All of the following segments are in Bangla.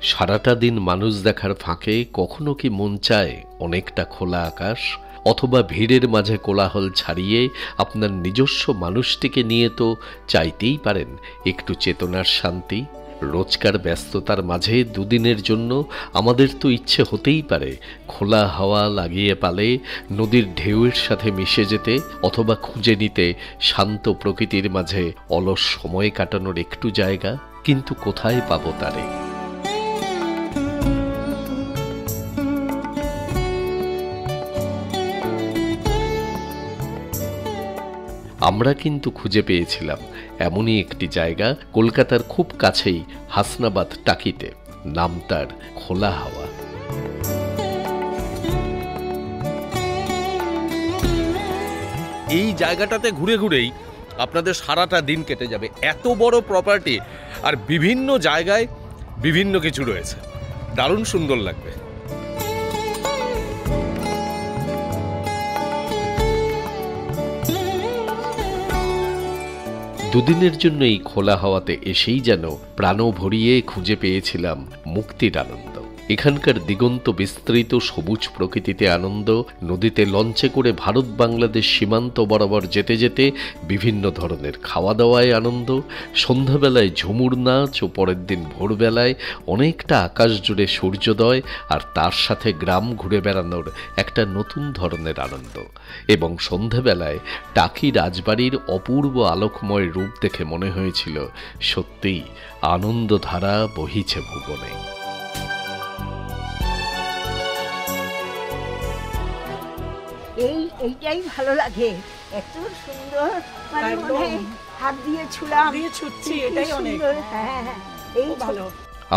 সারাটা দিন মানুষ দেখার ফাঁকে কখনো কি মন চায় অনেকটা খোলা আকাশ, অথবা ভিড়ের মাঝে কোলাহল ছাড়িয়ে আপনার নিজস্ব মানুষটিকে নিয়ে তো চাইতেই পারেন একটু চেতনার শান্তি। রোজকার ব্যস্ততার মাঝে দুদিনের জন্য আমাদের তো ইচ্ছে হতেই পারে খোলা হাওয়া লাগিয়ে পালে নদীর ঢেউয়ের সাথে মিশে যেতে, অথবা খুঁজে নিতে শান্ত প্রকৃতির মাঝে অলস সময় কাটানোর একটু জায়গা। কিন্তু কোথায় পাবো তারে? আমরা কিন্তু খুঁজে পেয়েছিলাম এমনই একটি জায়গা কলকাতার খুব কাছেই হাসনাবাদ টাকিতে। নাম তার খোলা হাওয়া। এই জায়গাটাতে ঘুরে ঘুরেই আপনাদের সারাটা দিন কেটে যাবে। এত বড় প্রপার্টি আর বিভিন্ন জায়গায় বিভিন্ন কিছু রয়েছে, দারুণ সুন্দর লাগবে। দুদিনের জন্য এই খোলা হাওয়াতে এসেই যেন প্রাণ ভরিয়ে খুঁজে পেয়েছিলাম মুক্তির আনন্দ। এখানকার দিগন্ত বিস্তৃত সবুজ প্রকৃতিতে আনন্দ, নদীতে লঞ্চে করে ভারত বাংলাদেশ সীমান্ত বরাবর যেতে যেতে বিভিন্ন ধরনের খাওয়া দাওয়ায় আনন্দ, সন্ধ্যাবেলায় ঝুমুর নাচ ও পরের দিন ভোরবেলায় অনেকটা আকাশ জুড়ে সূর্যোদয়, আর তার সাথে গ্রাম ঘুরে বেড়ানোর একটা নতুন ধরনের আনন্দ। এবং সন্ধ্যাবেলায় টাকি রাজবাড়ির অপূর্ব আলোকময় রূপ দেখে মনে হয়েছিল সত্যিই আনন্দধারা বহিছে ভুবনে। এইটাই ভালো লাগে, এত সুন্দর, মানে হাত দিয়ে ছুলাম, ছুটছি, এটাই অনেক। হ্যাঁ, এই ভালো।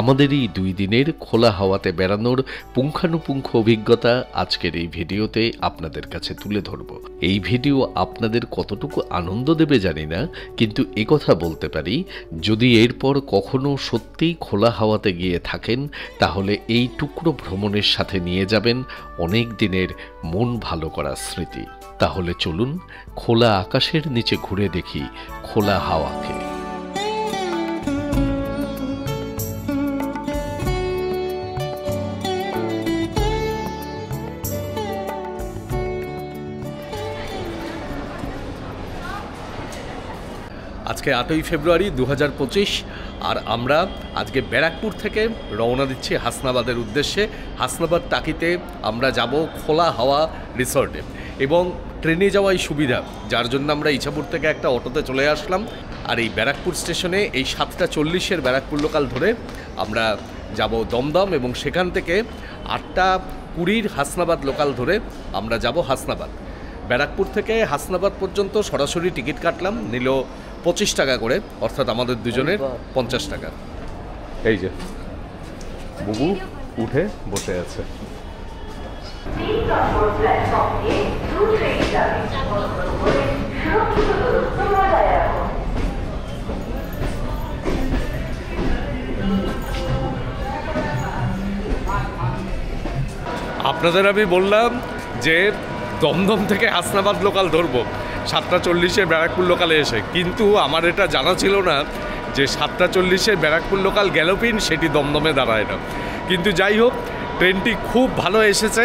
আমাদের এই 2 দিনের খোলা হাওয়াতে বেড়ানোর পুঙ্খানুপুঙ্খ অভিজ্ঞতা আজকের এই ভিডিওতে আপনাদের কাছে তুলে ধরব। এই ভিডিও আপনাদের কতটুকু আনন্দ দেবে জানি না, কিন্তু একথা বলতে পারি, যদি এরপর কখনো সত্যিই খোলা হাওয়াতে গিয়ে থাকেন তাহলে এই টুকরো ভ্রমণের সাথে নিয়ে যাবেন অনেক দিনের মন ভালো করা স্মৃতি। তাহলে চলুন খোলা আকাশের নিচে ঘুরে দেখি খোলা হাওয়াকে। আজকে 8ই ফেব্রুয়ারি 2025, আর আমরা আজকে ব্যারাকপুর থেকে রওনা দিচ্ছি হাসনাবাদের উদ্দেশ্যে। হাসনাবাদ টাকিতে আমরা যাব খোলা হাওয়া রিসর্টে, এবং ট্রেনে যাওয়াই সুবিধা, যার জন্য আমরা ইছাপুর থেকে একটা অটোতে চলে আসলাম। আর এই ব্যারাকপুর স্টেশনে এই 7টা 40-এর ব্যারাকপুর লোকাল ধরে আমরা যাব দমদম, এবং সেখান থেকে 8টা 20-র হাসনাবাদ লোকাল ধরে আমরা যাব হাসনাবাদ। ব্যারাকপুর থেকে হাসনাবাদ পর্যন্ত সরাসরি টিকিট কাটলাম, নিল 25 টাকা করে, অর্থাৎ আমাদের দুজনের 50 টাকা। এই যে বুবু উঠে বসে আছে। আপনাদের আমি বললাম যে দমদম থেকে হাসনাবাদ লোকাল ধরবো 7টা 40-এর ব্যারাকপুর লোকালে এসে, কিন্তু আমার এটা জানা ছিল না যে 7টা 40-এর ব্যারাকপুর লোকাল গ্যালোপিন সেটি দমদমে দাঁড়ায় না। কিন্তু যাই হোক, ট্রেনটি খুব ভালো এসেছে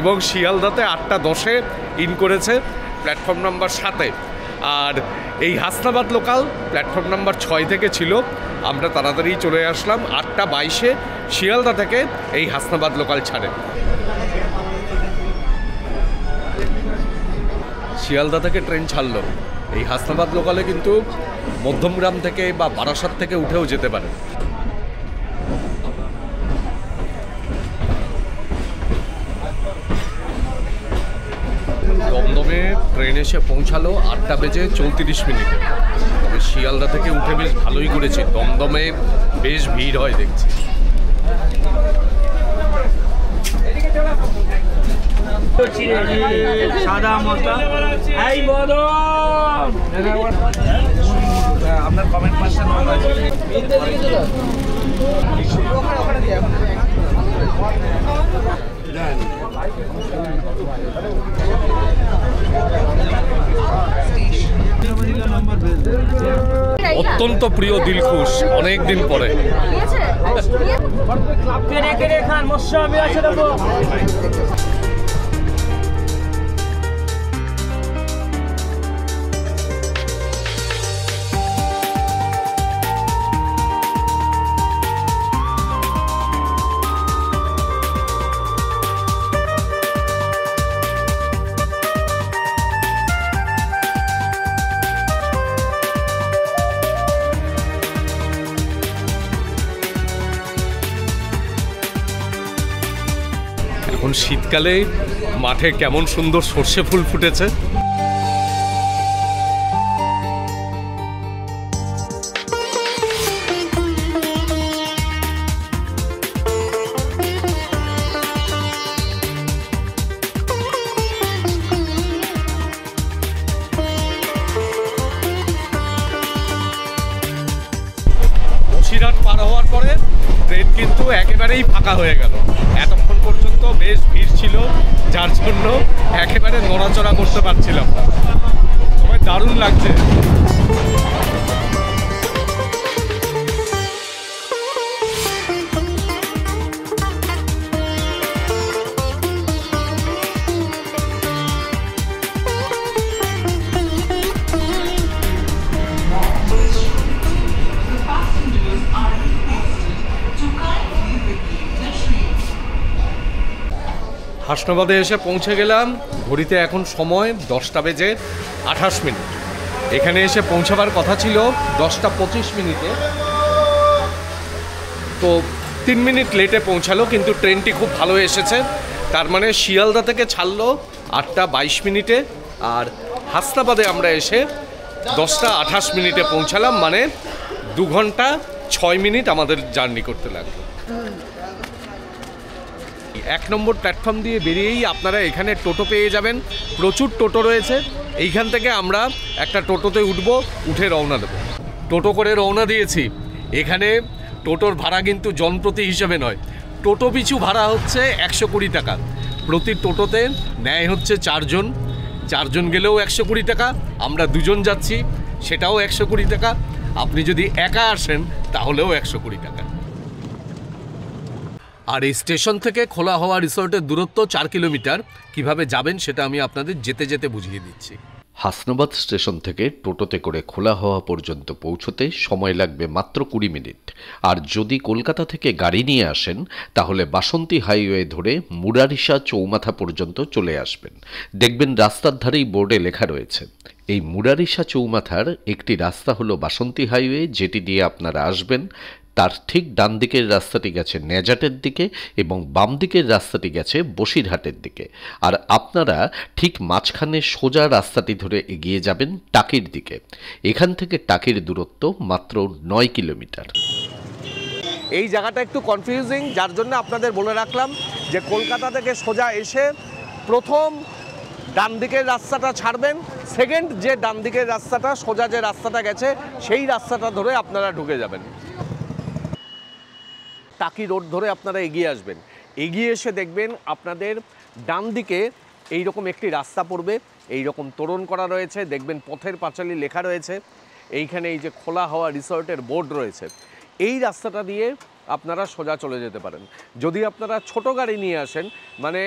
এবং শিয়ালদাতে 8টা 10-এ ইন করেছে প্ল্যাটফর্ম নাম্বার 7-এ। আর এই হাসনাবাদ লোকাল প্ল্যাটফর্ম নাম্বার 6 থেকে ছিল। আমরা তাড়াতাড়ি চলে আসলাম, 8টা 22-এ শিয়ালদা থেকে এই হাসনাবাদ লোকাল ছাড়ে। শিয়ালদা থেকে ট্রেন ছাড়লো, এই হাসনাবাদ লোকালে কিন্তু মধ্যমগ্রাম থেকে বা বারাসাত থেকে উঠেও যেতে পারে। দমদমে ট্রেন এসে পৌঁছালো 8টা বেজে 34 মিনিটে। তবে শিয়ালদা থেকে উঠে বেশ ভালোই করেছি, দমদমে বেশ ভিড় হয় দেখছি। সাদা মশলা এই বলো আপনার কমেন্ট পাশে অত্যন্ত প্রিয় দিলখুশ, অনেক দিন পরে। কেড়ে খান মৎস্য আমি আছে দেবো। এখন শীতকালে মাঠে কেমন সুন্দর সর্ষে ফুল ফুটেছে। বসিরহাট পার হওয়ার পরে ট্রেন কিন্তু একেবারেই ফাঁকা হয়ে গেল। এতক্ষণ পর্যন্ত বেশ ভিড় ছিল, যার জন্য একেবারে নড়াচড়া করতে পারছিলাম না। তবে দারুণ লাগছে। হাসনাবাদে এসে পৌঁছে গেলাম। ঘড়িতে এখন সময় 10টা বেজে 28 মিনিট। এখানে এসে পৌঁছাবার কথা ছিল 10টা 25 মিনিটে, তো 3 মিনিট লেটে পৌঁছালো। কিন্তু ট্রেনটি খুব ভালো এসেছে, তার মানে শিয়ালদা থেকে ছাড়লো 8টা 22 মিনিটে, আর হাসনাবাদে আমরা এসে 10টা 28 মিনিটে পৌঁছালাম। মানে 2 ঘন্টা 6 মিনিট আমাদের জার্নি করতে লাগলো। 1 নম্বর প্ল্যাটফর্ম দিয়ে বেরিয়েই আপনারা এখানে টোটো পেয়ে যাবেন। প্রচুর টোটো রয়েছে। এইখান থেকে আমরা একটা টোটোতে উঠে রওনা দেব। টোটো করে রওনা দিয়েছি। এখানে টোটোর ভাড়া কিন্তু জনপ্রতি হিসেবে নয়, টোটো পিছু ভাড়া হচ্ছে 120 টাকা। প্রতি টোটোতে নেয় হচ্ছে 4 জন। 4 জন গেলেও 120 টাকা। আমরা 2 জন যাচ্ছি, সেটাও 120 টাকা। আপনি যদি একা আসেন তাহলেও 120 টাকা। আর এই স্টেশন থেকে খোলা হাওয়া রিসোর্টের দূরত্ব 4 কিলোমিটার। কিভাবে যাবেন সেটা আমি আপনাদের যেতে যেতে বুঝিয়ে দিচ্ছি। হাসনাবাদ স্টেশন থেকে টোটোতে করে খোলা হাওয়া পর্যন্ত পৌঁছতে সময় লাগবে মাত্র 20 মিনিট। আর যদি কলকাতা থেকে গাড়ি নিয়ে আসেন তাহলে বাসন্তী হাইওয়ে ধরে মুরারিসা চৌমাথা পর্যন্ত চলে আসবেন। দেখবেন রাস্তার ধারেই বোর্ডে লেখা রয়েছে। এই মুরারিসা চৌমাথার একটি রাস্তা হলো বাসন্তী হাইওয়ে, যেটি দিয়ে আপনারা আসবেন। তার ঠিক ডান দিকের রাস্তাটি গেছে নেজাটের দিকে এবং বাম দিকের রাস্তাটি গেছে বসিরহাটের দিকে। আর আপনারা ঠিক মাঝখানে সোজা রাস্তাটি ধরে এগিয়ে যাবেন টাকির দিকে। এখান থেকে টাকির দূরত্ব মাত্র 9 কিলোমিটার। এই জায়গাটা একটু কনফিউজিং, যার জন্য আপনাদের বলে রাখলাম যে কলকাতা থেকে সোজা এসে প্রথম ডান দিকের রাস্তাটা ছাড়বেন, সেকেন্ড যে ডান দিকের রাস্তাটা সোজা যে রাস্তাটা গেছে সেই রাস্তাটা ধরে আপনারা ঢুকে যাবেন। টাকি রোড ধরে আপনারা এগিয়ে আসবেন। এগিয়ে এসে দেখবেন আপনাদের ডান দিকে এইরকম একটি রাস্তা পড়বে। এইরকম তোরণ করা রয়েছে, দেখবেন পথের পাঁচালী লেখা রয়েছে। এইখানে এই যে খোলা হাওয়া রিসর্টের বোর্ড রয়েছে। এই রাস্তাটা দিয়ে আপনারা সোজা চলে যেতে পারেন। যদি আপনারা ছোট গাড়ি নিয়ে আসেন, মানে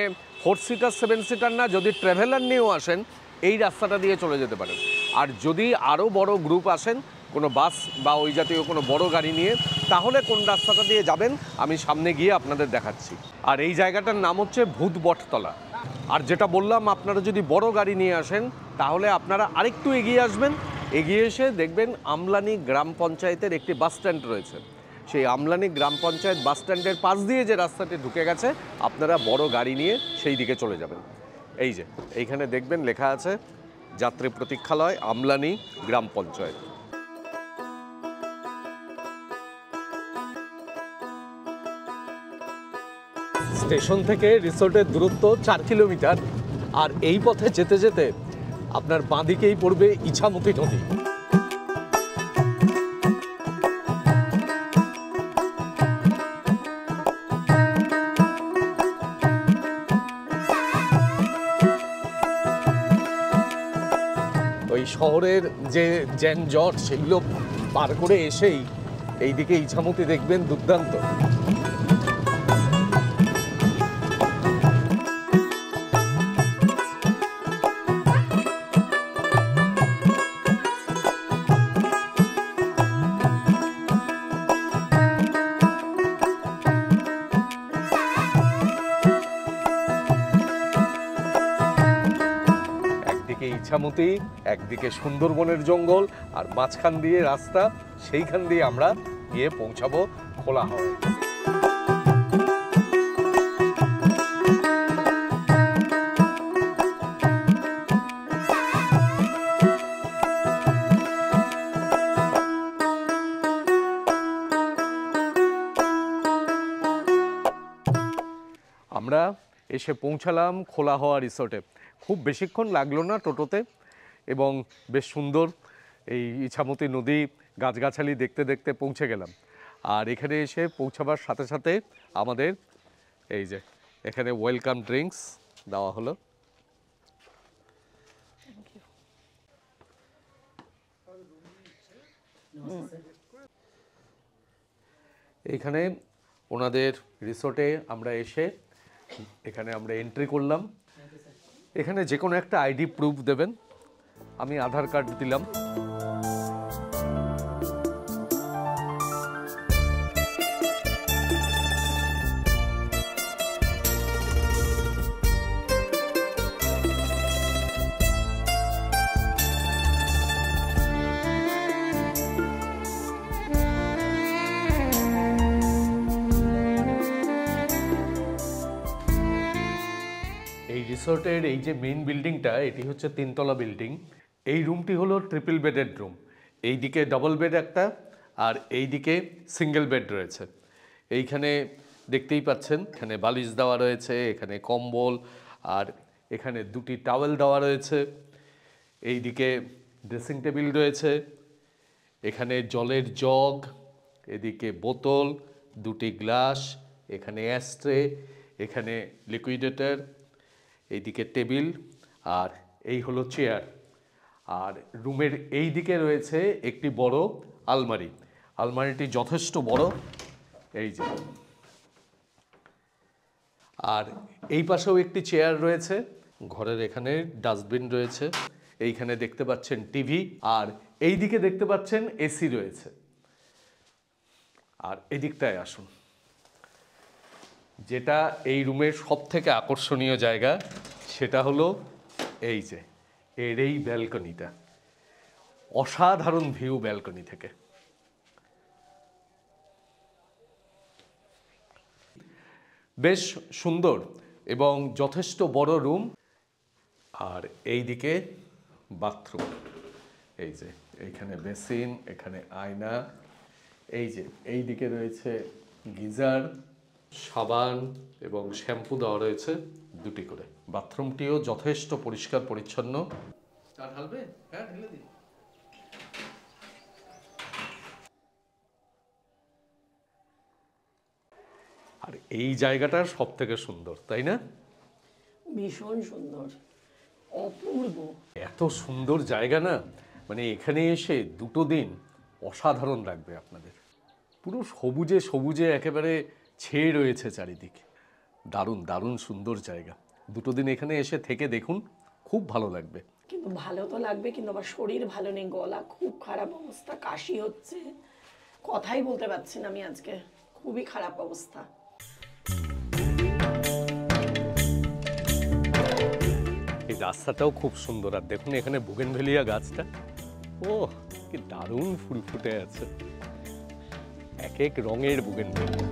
4 সিটার 7 সিটার না, যদি ট্রাভেলার নিয়েও আসেন, এই রাস্তাটা দিয়ে চলে যেতে পারেন। আর যদি আরও বড় গ্রুপ আসেন, কোনো বাস বা ওই জাতীয় কোনো বড় গাড়ি নিয়ে, তাহলে কোন রাস্তাটা দিয়ে যাবেন আমি সামনে গিয়ে আপনাদের দেখাচ্ছি। আর এই জায়গাটার নাম হচ্ছে ভূত বটতলা। আর যেটা বললাম, আপনারা যদি বড় গাড়ি নিয়ে আসেন তাহলে আপনারা আরেকটু এগিয়ে আসবেন। এগিয়ে এসে দেখবেন আমলানি গ্রাম পঞ্চায়েতের একটি বাস স্ট্যান্ড রয়েছে। সেই আমলানি গ্রাম পঞ্চায়েত বাস স্ট্যান্ডের পাশ দিয়ে যে রাস্তাটি ঢুকে গেছে, আপনারা বড় গাড়ি নিয়ে সেই দিকে চলে যাবেন। এই যে এইখানে দেখবেন লেখা আছে যাত্রী প্রতীক্ষালয় আমলানি গ্রাম পঞ্চায়েত। স্টেশন থেকে রিসোর্টের দূরত্ব 4 কিলোমিটার। আর এই পথে যেতে যেতে আপনার বাঁদিকেই পড়বে ইছামতি নদী। ওই শহরের যে যানজট সেগুলো পার করে এসেই এইদিকে ইছামতি দেখবেন দুর্দান্ত। ইছামতি, একদিকে সুন্দরবনের জঙ্গল আর মাঝখান দিয়ে রাস্তা, সেইখান দিয়ে আমরা গিয়ে পৌঁছাবো খোলা হাওয়ায়। আমরা এসে পৌঁছালাম খোলা হাওয়া রিসোর্টে। খুব বেশিক্ষণ লাগলো না টোটোতে, এবং বেশ সুন্দর এই ইছামতি নদী, গাছগাছালি দেখতে দেখতে পৌঁছে গেলাম। আর এখানে এসে পৌঁছাবার সাথে সাথে আমাদের এই যে এখানে ওয়েলকাম ড্রিঙ্কস দেওয়া হলো। এখানে ওনাদের রিসোর্টে আমরা এসে এখানে আমরা এন্ট্রি করলাম। এখানে যে কোনো একটা আইডি প্রুফ দেবেন। আমি আধার কার্ড দিলাম। রিসোর্টের এই যে মেইন বিল্ডিংটা, এটি হচ্ছে 3 তলা বিল্ডিং। এই রুমটি হলো ট্রিপল বেডেড রুম। এইদিকে ডবল বেড একটা, আর এইদিকে সিঙ্গেল বেড রয়েছে। এইখানে দেখতেই পাচ্ছেন এখানে বালিশ দেওয়া রয়েছে, এখানে কম্বল, আর এখানে 2টি টাওয়েল দেওয়া রয়েছে। এইদিকে ড্রেসিং টেবিল রয়েছে, এখানে জলের জগ, এদিকে বোতল, 2টি গ্লাস, এখানে অ্যাস্ট্রে, এখানে লিকুইডেটর, এইদিকে টেবিল, আর এই হলো চেয়ার। আর রুমের এই দিকে রয়েছে একটি বড় আলমারি। আলমারিটি যথেষ্ট বড়, এই যে। আর এই পাশেও একটি চেয়ার রয়েছে। ঘরের এখানে ডাস্টবিন রয়েছে। এইখানে দেখতে পাচ্ছেন টিভি, আর এই দিকে দেখতে পাচ্ছেন এসি রয়েছে। আর এদিকটায় আসুন, যেটা এই রুমের সবথেকে আকর্ষণীয় জায়গা, সেটা হলো এই যে এর এই ব্যালকনিটা। অসাধারণ ভিউ ব্যালকনি থেকে। বেশ সুন্দর এবং যথেষ্ট বড় রুম। আর এই দিকে বাথরুম, এই যে এইখানে বেসিন, এখানে আয়না, এই যে এই দিকে রয়েছে গিজার, সাবান এবং শ্যাম্পু দেওয়া রয়েছে 2টি করে। বাথরুমটিও যথেষ্ট পরিষ্কার পরিচ্ছন্ন। চা ঢালবে? হ্যাঁ, ঢেলে দিন। আর এই জায়গাটা সব থেকে সুন্দর, তাই না? ভীষণ সুন্দর, অপূর্ব। এত সুন্দর জায়গা না, মানে এখানে এসে 2টো দিন অসাধারণ লাগবে আপনাদের। পুরো সবুজে সবুজে একেবারে ছেয়ে রয়েছে চারিদিক। দারুণ দারুণ সুন্দর জায়গা। 2টো দিন এখানে এসে থেকে দেখুন, খুব ভালো লাগবে। কিন্তু ভালো তো লাগবে, কিন্তু আমার শরীর ভালো নেই, গলা খুব খারাপ অবস্থা, কাশি হচ্ছে, কথাই বলতে পারছি না আমি আজকে, খুবই খারাপ অবস্থা। এই রাস্তাটাও খুব সুন্দর। আর দেখুন এখানে বুগেনভেলিয়া গাছটা, ও কি দারুণ ফুল ফুটে আছে, এক এক রঙের বুগেনভেলিয়া।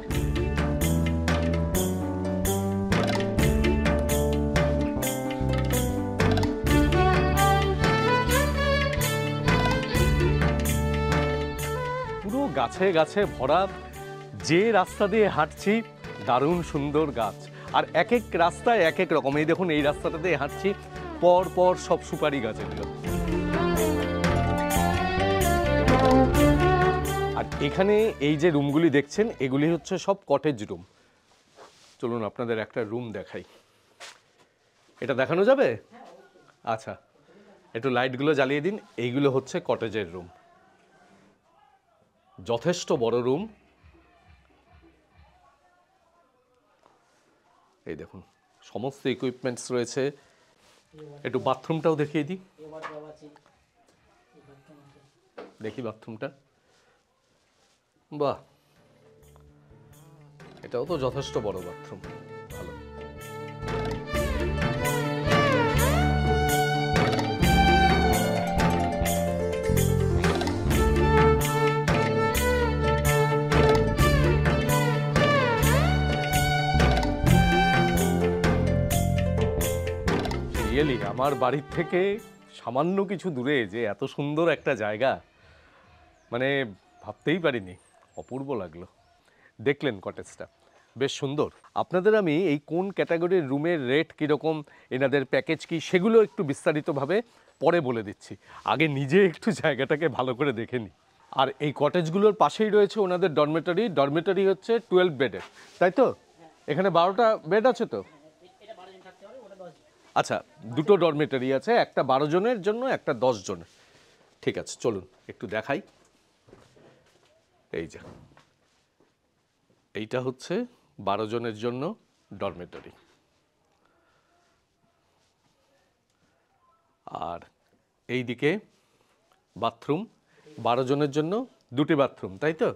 পুরো গাছে গাছে ভরা। যে রাস্তা দিয়ে হাঁটছি দারুণ সুন্দর গাছ, আর এক এক রাস্তায় এক এক রকম। এই দেখুন এই রাস্তাটা দিয়ে হাঁটছি, পর পর সব সুপারি গাছ এগুলো। আর এখানে এই যে রুমগুলি দেখছেন, এগুলি হচ্ছে সব কটেজ রুম। চলুন আপনাদের একটা রুম দেখাই। এটা দেখানো যাবে? আচ্ছা, একটু লাইটগুলো জ্বালিয়ে দিন। এইগুলো হচ্ছে কটেজের রুম। যথেষ্ট বড় রুম। এই দেখুন সমস্ত ইকুইপমেন্টস রয়েছে। একটু বাথরুমটাও দেখিয়ে দিই, দেখি বাথরুমটা। বাহ, এটাও তো যথেষ্ট বড় বাথরুম, ভালো। রিয়েলি আমার বাড়ির থেকে সামান্য কিছু দূরে যে এত সুন্দর একটা জায়গা, মানে ভাবতেই পারিনি। অপূর্ব লাগলো। দেখলেন কটেজটা বেশ সুন্দর। আপনাদের আমি এই কোন ক্যাটাগরির রুমের রেট কীরকম, এনাদের প্যাকেজ কি, সেগুলো একটু বিস্তারিতভাবে পরে বলে দিচ্ছি। আগে নিজে একটু জায়গাটাকে ভালো করে দেখে নিই। আর এই কটেজগুলোর পাশেই রয়েছে ওনাদের ডরমেটরি। ডরমেটরি হচ্ছে 12 বেডের, তাই তো? এখানে 12টা বেড আছে তো? আচ্ছা, দুটো ডরমেটরি আছে, একটা 12 জনের জন্য, একটা 10 জনের। ঠিক আছে, চলুন একটু দেখাই। এই যে এইটা হচ্ছে 12 জনের জন্য ডরমেটরি। আর এই দিকে বাথরুম, 12 জনের জন্য দুটি বাথরুম, তাই তো?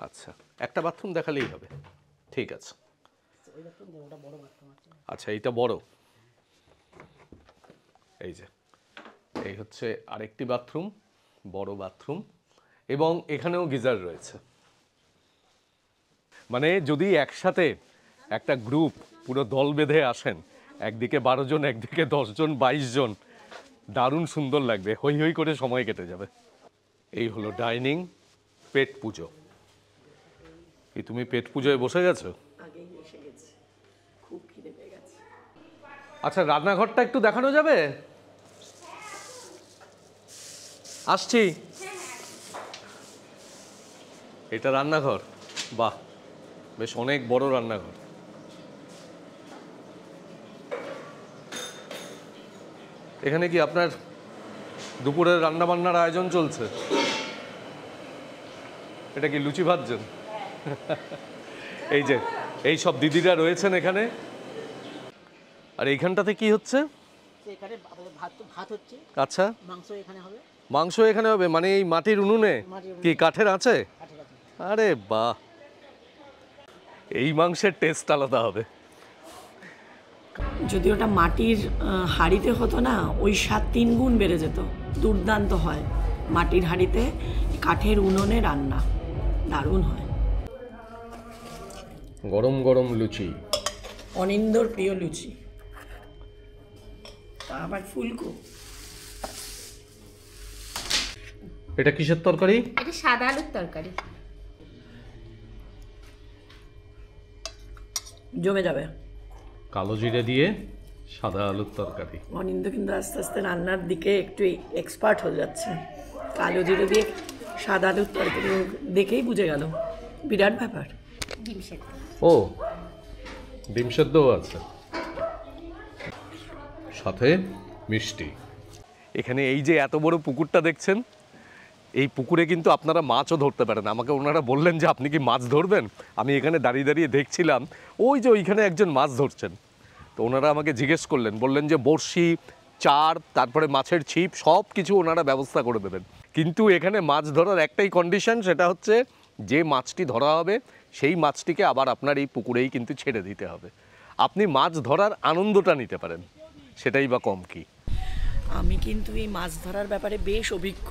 আচ্ছা, একটা বাথরুম দেখালেই হবে। ঠিক আছে। আচ্ছা, এইটা বড়। এই যে এই হচ্ছে আরেকটি বাথরুম, বড় বাথরুম, এবং এখানেও গিজার রয়েছে। মানে যদি একসাথে একটা গ্রুপ পুরো দল বেঁধে আসেন, একদিকে 12 জন, একদিকে 10 জন, 22 জন, দারুণ সুন্দর লাগবে, হই হই করে সময় কেটে যাবে। এই হলো ডাইনিং। পেট পুজো। কি তুমি পেট পুজোয় বসে গেছো? আগেই এসে গেছি, খুব খিদে পেয়ে গেছে। আচ্ছা, রান্নাঘরটা একটু দেখানো যাবে? আসছি। এটা রান্নাঘর। বাহ, বেশ অনেক বড় রান্নাঘর। এখানে কি আপনার দুপুরের রান্না বান্নার আয়োজন চলছে? এটা কি লুচি ভাজছেন? এই যে এই সব দিদিরা রয়েছেন এখানে। আর এইখানটাতে কি হচ্ছে? এখানে ভাত হচ্ছে। আচ্ছা, মাংস এখানে হবে। মাংস এখানে হবে, মানে এই মাটির উনুনে? কি কাঠের আছে? আরে বাহ, এই মাংসের টেস্ট আলাদা হবে। যদি ওটা মাটির হাঁড়িতে হতো না, ওই স্বাদ 3 গুণ বেড়ে যেত। দুর্দান্ত হয় মাটির হাঁড়িতে, কাঠের উনুনে রান্না, দারুণ হয়। গরম গরম লুচি, অনিন্দর প্রিয় লুচি, তা আবার ফুলকো। এটা কিসের তরকারি? এটা সাদা আলুর তরকারি। জমে যাবে। কালো জিরে দিয়ে সাদা আলুর তরকারি। অনিন্দ কিন্তু আস্তে আস্তে রান্নার দিকে একটু এক্সপার্ট হয়ে যাচ্ছে। কালো জিরে দিয়ে সাদা আলুর তরকারি দেখেই বুঝে গেল, বিরাট ব্যাপার। ডিম সেদ্ধ। ও, ডিম সেদ্ধও আছে, সাথে মিষ্টি। এখানে এই যে এত বড় পুকুরটা দেখছেন, এই পুকুরে কিন্তু আপনারা মাছও ধরতে পারেন। আমাকে ওনারা বললেন যে আপনি কি মাছ ধরবেন? আমি এখানে দাঁড়িয়ে দাঁড়িয়ে দেখছিলাম, ওই যে ওইখানে একজন মাছ ধরছেন। তো ওনারা আমাকে জিজ্ঞেস করলেন, বললেন যে বড়শি, চার, তারপরে মাছের ছিপ, সব কিছু ওনারা ব্যবস্থা করে দেবেন। কিন্তু এখানে মাছ ধরার একটাই কন্ডিশন, সেটা হচ্ছে যে মাছটি ধরা হবে সেই মাছটিকে আবার আপনার এই পুকুরেই কিন্তু ছেড়ে দিতে হবে। আপনি মাছ ধরার আনন্দটা নিতে পারেন, সেটাই বা কম কি। আমি কিন্তু এই মাছ ধরার ব্যাপারে বেশ অভিজ্ঞ,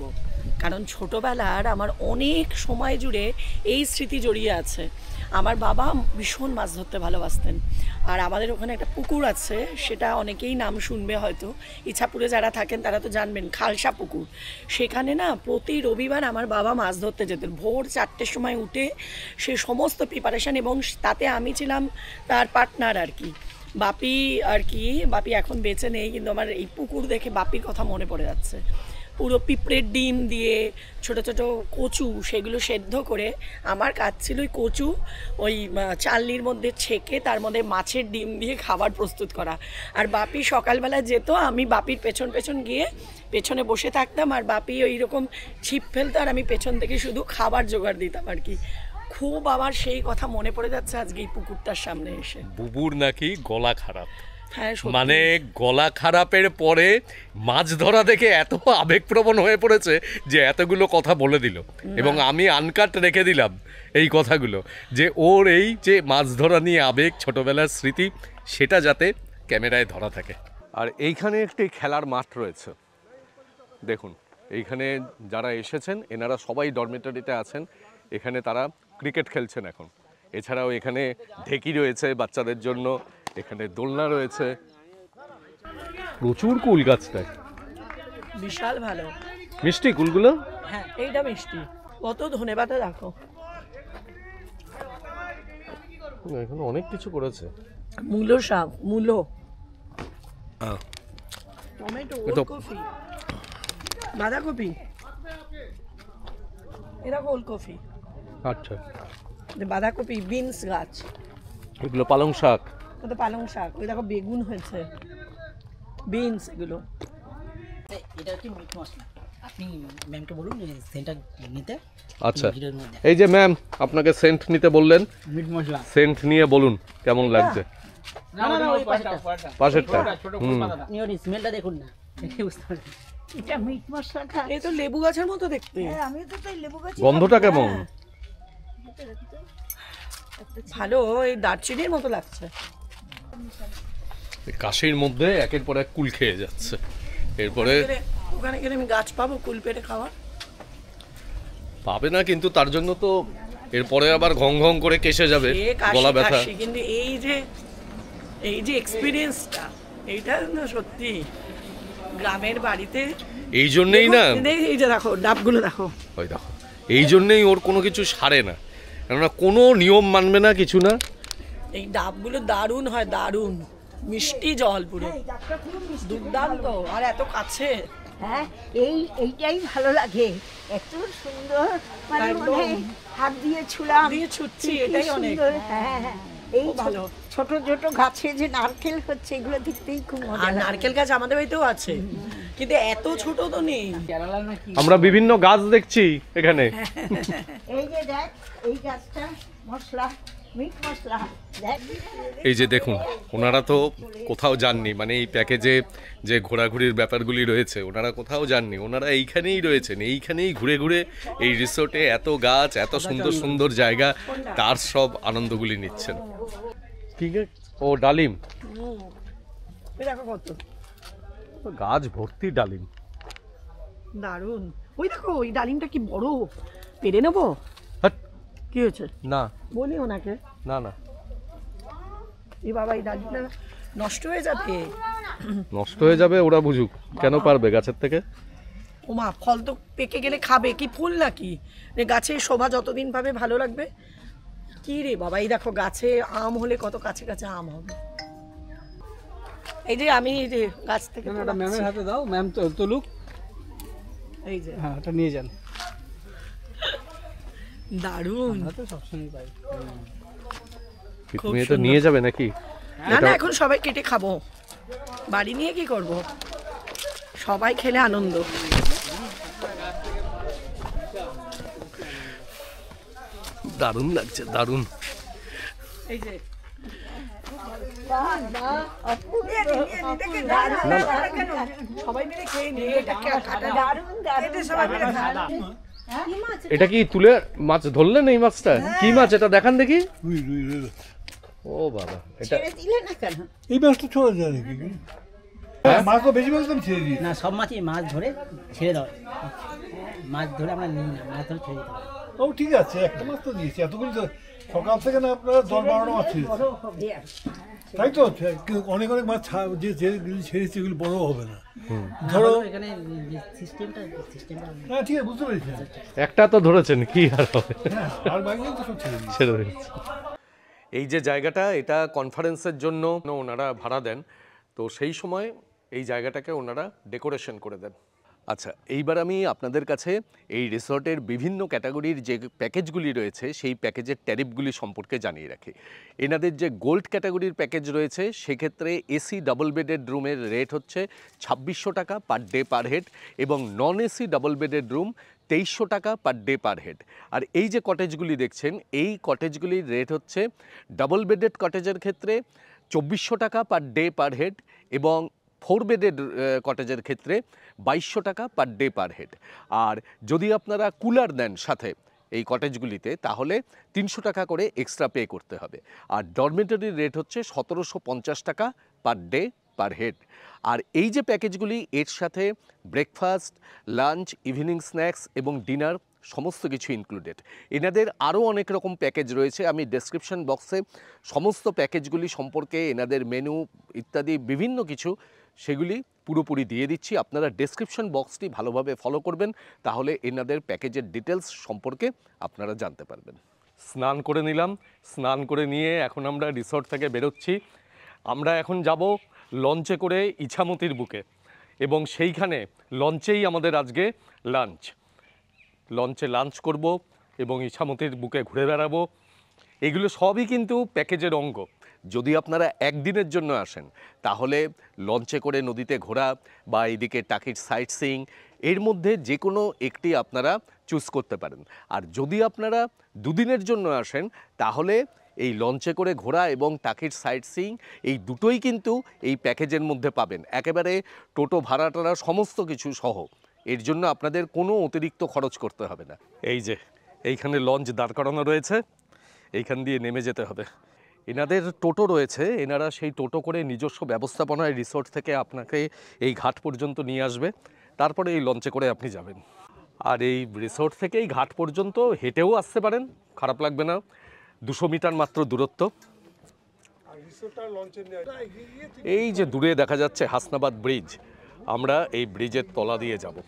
কারণ ছোটোবেলার আমার অনেক সময় জুড়ে এই স্মৃতি জড়িয়ে আছে। আমার বাবা ভীষণ মাছ ধরতে ভালোবাসতেন। আর আমাদের ওখানে একটা পুকুর আছে, সেটা অনেকেই নাম শুনবে হয়তো, ইছাপুরে যারা থাকেন তারা তো জানবেন, খালসা পুকুর। সেখানে না প্রতি রবিবার আমার বাবা মাছ ধরতে যেতেন। ভোর 4টের সময় উঠে সে সমস্ত প্রিপারেশান, এবং তাতে আমি ছিলাম তার পার্টনার আর কি। বাপি আর কি, বাপি এখন বেঁচে নেই, কিন্তু আমার এই পুকুর দেখে বাপির কথা মনে পড়ে যাচ্ছে। পুরো পিঁপড়ের ডিম দিয়ে ছোট ছোট কচু, সেগুলো সেদ্ধ করে আমার কাজ ছিল ওই কচু ওই চালনির মধ্যে ছেঁকে তার মধ্যে মাছের ডিম দিয়ে খাবার প্রস্তুত করা। আর বাপি সকালবেলা যেত, আমি বাপির পেছন পেছন গিয়ে পেছনে বসে থাকতাম, আর বাপি ওই রকম ছিপ ফেলতো, আর আমি পেছন থেকে শুধু খাবার জোগাড় দিতাম আর কি। খুব আমার সেই কথা মনে পড়ে যাচ্ছে আজকে এই পুকুরটার সামনে এসে। বুবুর নাকি গলা খারাপ, হ্যাঁ, মানে গলা খারাপের পরে মাছ ধরা দেখে এত আবেগপ্রবণ হয়ে পড়েছে যে এতগুলো কথা বলে দিল, এবং আমি আনকাট রেখে দিলাম এই কথাগুলো, যে ওর এই যে মাছ ধরা নিয়ে আবেগ, ছোটবেলার স্মৃতি, সেটা যাতে ক্যামেরায় ধরা থাকে। আর এইখানে একটি খেলার মাঠ রয়েছে, দেখুন এইখানে যারা এসেছেন এনারা সবাই ডরমিটরিতে আছেন। এখানে তারা ক্রিকেট খেলছেন এখন। এছাড়াও এখানে ঢেকি রয়েছে বাচ্চাদের জন্য, এখানে দোলনা রয়েছে। প্রচুর কুল গাছটায়। বিশাল ভালো। মিষ্টি কুলগুলো? হ্যাঁ, এইটা মিষ্টি। কত ধনেপাতা দেখো। এখানে অনেক কিছু করেছে। মূলো শাক, মূলো, হ্যাঁ, টমেটো, এটা- ওলকপি, বাঁধাকপি, এটা ওলকপি, আচ্ছা, বাঁধাকপি, বিনস গাছ, এগুলো পালং শাক। ওটা পালং শাক, ওই দেখো বেগুন হয়েছে, বিনস, এগুলো। এটা কি মিট মশলা, আপনি ম্যামকে বলুন সেন্টটা নিতে। আচ্ছা, এই যে ম্যাম আপনাকে সেন্ট নিতে বললেন, মিট মশলা সেন্ট নিয়ে বলুন কেমন লাগছে। না না ওই পাশেরটা আপনি ওর স্মেলটা দেখুন না, দেখে বুঝতে পারবেন। এটা মিট মশলাটা। এই তো লেবু গাছের মতো দেখতে। হ্যাঁ, আমিও তো তাই লেবু গাছ। গন্ধটা কেমন? ভালো, এই দারচিনির মতো লাগছে। কাশির মধ্যে একের পর এক কুল খেয়ে যাচ্ছে। এরপরে ওখানে গেলে আমি গাছ পাবো কুল পেটে খাওয়া? পাবে না, কিন্তু তার জন্য তো এরপরে আবার ঘং ঘং করে কেসে যাবে, এ কাশি গলা ব্যথা। কাশি, কিন্তু এই যে এক্সপিরিয়েন্সটা, এইটা না সত্যি গ্রামের বাড়িতে। এই জন্যেই না, এই যে দেখো ডাবগুলো দেখো, ওই দেখো, এই জন্যেই ওর কোনো কিছু সারে না, কেননা কোনো নিয়ম মানবে না, কিছু না। এই ডাবগুলো দারুণ হয়, দারুণ মিষ্টি জল পুরো দুর্দান্ত, আর এত কাছে। হ্যাঁ, এইটাই ভালো লাগে, এত সুন্দর, মানে একদম। মনে হয় হাত দিয়ে ছুলাম, দিয়ে ছুটছি, কি এটাই অনেক। সুন্দর। হ্যাঁ হ্যাঁ, এই খুব ভালো। ছোট ছোট গাছে যে নারকেল হচ্ছে, এগুলো দেখতেই খুব মজা আর লাগে। নারকেল গাছ আমাদের বাড়িতেও আছে, কিন্তু এত ছোট তো নেই। কেরালার নাকি আমরা বিভিন্ন গাছ দেখছি এখানে। এই যে দেখ, এই গাছটা মশলা, মিট মশলা দেখ। এই যে দেখুন, ওনারা তো কোথাও যাননি, মানে এই প্যাকেজে যে ঘোরাঘুরির ব্যাপারগুলি রয়েছে ওনারা কোথাও যাননি, ওনারা এইখানেই রয়েছেন, এইখানেই ঘুরে ঘুরে এই রিসোর্টে এত গাছ, এত সুন্দর সুন্দর জায়গা, তার সব আনন্দগুলি নিচ্ছেন। ঠিক আছে, ও ডালিম, ওই দেখো কত গাছ ভর্তি ডালিম। দারুণ। ওই দেখো, ওই ডালিমটা কি বড়, পেরে নেবো? হাট, কি হয়েছে না বলি ওনাকে, না না, এই বাবা এই ডালিমটা নষ্ট হয়ে যাবে। নষ্ট হয়ে যাবে, ওরা বুঝুক, কেন পারবে গাছের থেকে। ও মা, ফল তো পেকে গেলে খাবে, কি ফুল নাকি? গাছের শোভা যতদিন পাবে ভালো লাগবে। কি রে বাবা, এই দেখো গাছে আম হলে কত কাছে কাছে আম হবে। এই যে আমি এই যে গাছ থেকে ওটা ম্যামের হাতে দাও, ম্যাম তো তুলুক। এই যে হ্যাঁ, ওটা নিয়ে যান। দারুণ। আমরা তো সবসময় পাই। তুমি এটা নিয়ে যাবে নাকি? না না, এখন সবাই কেটে খাবো, বাড়ি নিয়ে কি করব, সবাই খেলে আনন্দ। দারুণ লাগছে, দারুণ। এই যে সবাই মিলে খেয়ে নিয়ে এটা কি তুলে মাছ ধরলেন? এই মাছটা কি মাছ, এটা দেখান দেখি। ও বাবা, এটা ছেড়ে দিলে না কেন? এই মাছটা ছোড়া যায় নাকি? মাছ তো বেশি মাছ তো আমি ছেড়ে দিই। না, সব মাছই মাছ ধরে ছেড়ে দাও, মাছ ধরে আমরা নিই না, মাছ ধরে ছেড়ে দিতে হবে। ও ঠিক আছে, একটা মাছ তো দিয়েছি, এতগুলি তো সকাল থেকে না আপনারা 10-12টা মাছ ছেড়েছি, তাই তো? অনেক অনেক মাছ যেগুলি ছেড়েছি এগুলি বড় হবে না, ধরো। এখানে সিস্টেমটা হ্যাঁ ঠিক আছে, বুঝতে পেরেছি। একটা তো ধরেছেন, কি আর হবে, হ্যাঁ, আর বাকি তো সব ছেড়ে দিয়েছি। ছেড়ে দিয়েছি। এই যে জায়গাটা, এটা কনফারেন্সের জন্য ওনারা ভাড়া দেন, তো সেই সময় এই জায়গাটাকে ওনারা ডেকোরেশন করে দেন। আচ্ছা, এইবার আমি আপনাদের কাছে এই রিসর্টের বিভিন্ন ক্যাটাগরির যে প্যাকেজগুলি রয়েছে সেই প্যাকেজের ট্যারিফগুলি সম্পর্কে জানিয়ে রাখি। এনাদের যে গোল্ড ক্যাটাগরির প্যাকেজ রয়েছে সেক্ষেত্রে এসি ডাবল বেডেড রুমের রেট হচ্ছে 2600 টাকা পার ডে পার হেড, এবং non AC double bedded room 2300 টাকা পার ডে পার হেড। আর এই যে কটেজগুলি দেখছেন, এই কটেজগুলির রেট হচ্ছে ডাবল বেডেড কটেজের ক্ষেত্রে 2400 টাকা পার ডে পার হেড, এবং 4 বেডেড কটেজের ক্ষেত্রে 2200 টাকা পার ডে পার হেড। আর যদি আপনারা কুলার দেন সাথে এই কটেজগুলিতে, তাহলে 300 টাকা করে এক্সট্রা পে করতে হবে। আর ডরমেটরির রেট হচ্ছে 1750 টাকা পার ডে পার হেড। আর এই যে প্যাকেজগুলি, এর সাথে ব্রেকফাস্ট, লাঞ্চ, ইভিনিং স্ন্যাক্স এবং ডিনার সমস্ত কিছু ইনক্লুডেড। এনাদের আরও অনেক রকম প্যাকেজ রয়েছে, আমি ডেসক্রিপশন বক্সে সমস্ত প্যাকেজগুলি সম্পর্কে, এনাদের মেনু ইত্যাদি বিভিন্ন কিছু সেগুলি পুরোপুরি দিয়ে দিচ্ছি। আপনারা ডেসক্রিপশন বক্সটি ভালোভাবে ফলো করবেন, তাহলে এনাদের প্যাকেজের ডিটেলস সম্পর্কে আপনারা জানতে পারবেন। স্নান করে নিলাম, স্নান করে নিয়ে এখন আমরা রিসর্ট থেকে বেরোচ্ছি। আমরা এখন যাব লঞ্চে করে ইছামতির বুকে, এবং সেইখানে লঞ্চেই আমাদের আজকে লাঞ্চ। লঞ্চে লাঞ্চ করব এবং ইছামতির বুকে ঘুরে বেড়াবো। এগুলো সবই কিন্তু প্যাকেজের অঙ্গ। যদি আপনারা একদিনের জন্য আসেন তাহলে লঞ্চে করে নদীতে ঘোরা বা এইদিকে টাকির সাইট সিইং, এর মধ্যে যে কোনো একটি আপনারা চুজ করতে পারেন। আর যদি আপনারা দুদিনের জন্য আসেন তাহলে এই লঞ্চে করে ঘোরা এবং টাকির সাইট সিইং এই দুটোই কিন্তু এই প্যাকেজের মধ্যে পাবেন, একেবারে টোটো ভাড়া টাড়া সমস্ত কিছু সহ। এর জন্য আপনাদের কোনো অতিরিক্ত খরচ করতে হবে না। এই যে এইখানে লঞ্চ দাঁড় করানো রয়েছে, এইখান দিয়ে নেমে যেতে হবে। এনাদের টোটো রয়েছে, এনারা সেই টোটো করে নিজস্ব ব্যবস্থাপনায় রিসোর্ট থেকে আপনাকে এই ঘাট পর্যন্ত নিয়ে আসবে, তারপরে এই লঞ্চে করে আপনি যাবেন। আর এই রিসোর্ট থেকে এই ঘাট পর্যন্ত হেঁটেও আসতে পারেন, খারাপ লাগবে না, 200 মিটার মাত্র দূরত্ব। এই যে দূরে দেখা যাচ্ছে হাসনাবাদ ব্রিজ, আমরা এই ব্রিজের তলা দিয়ে যাব।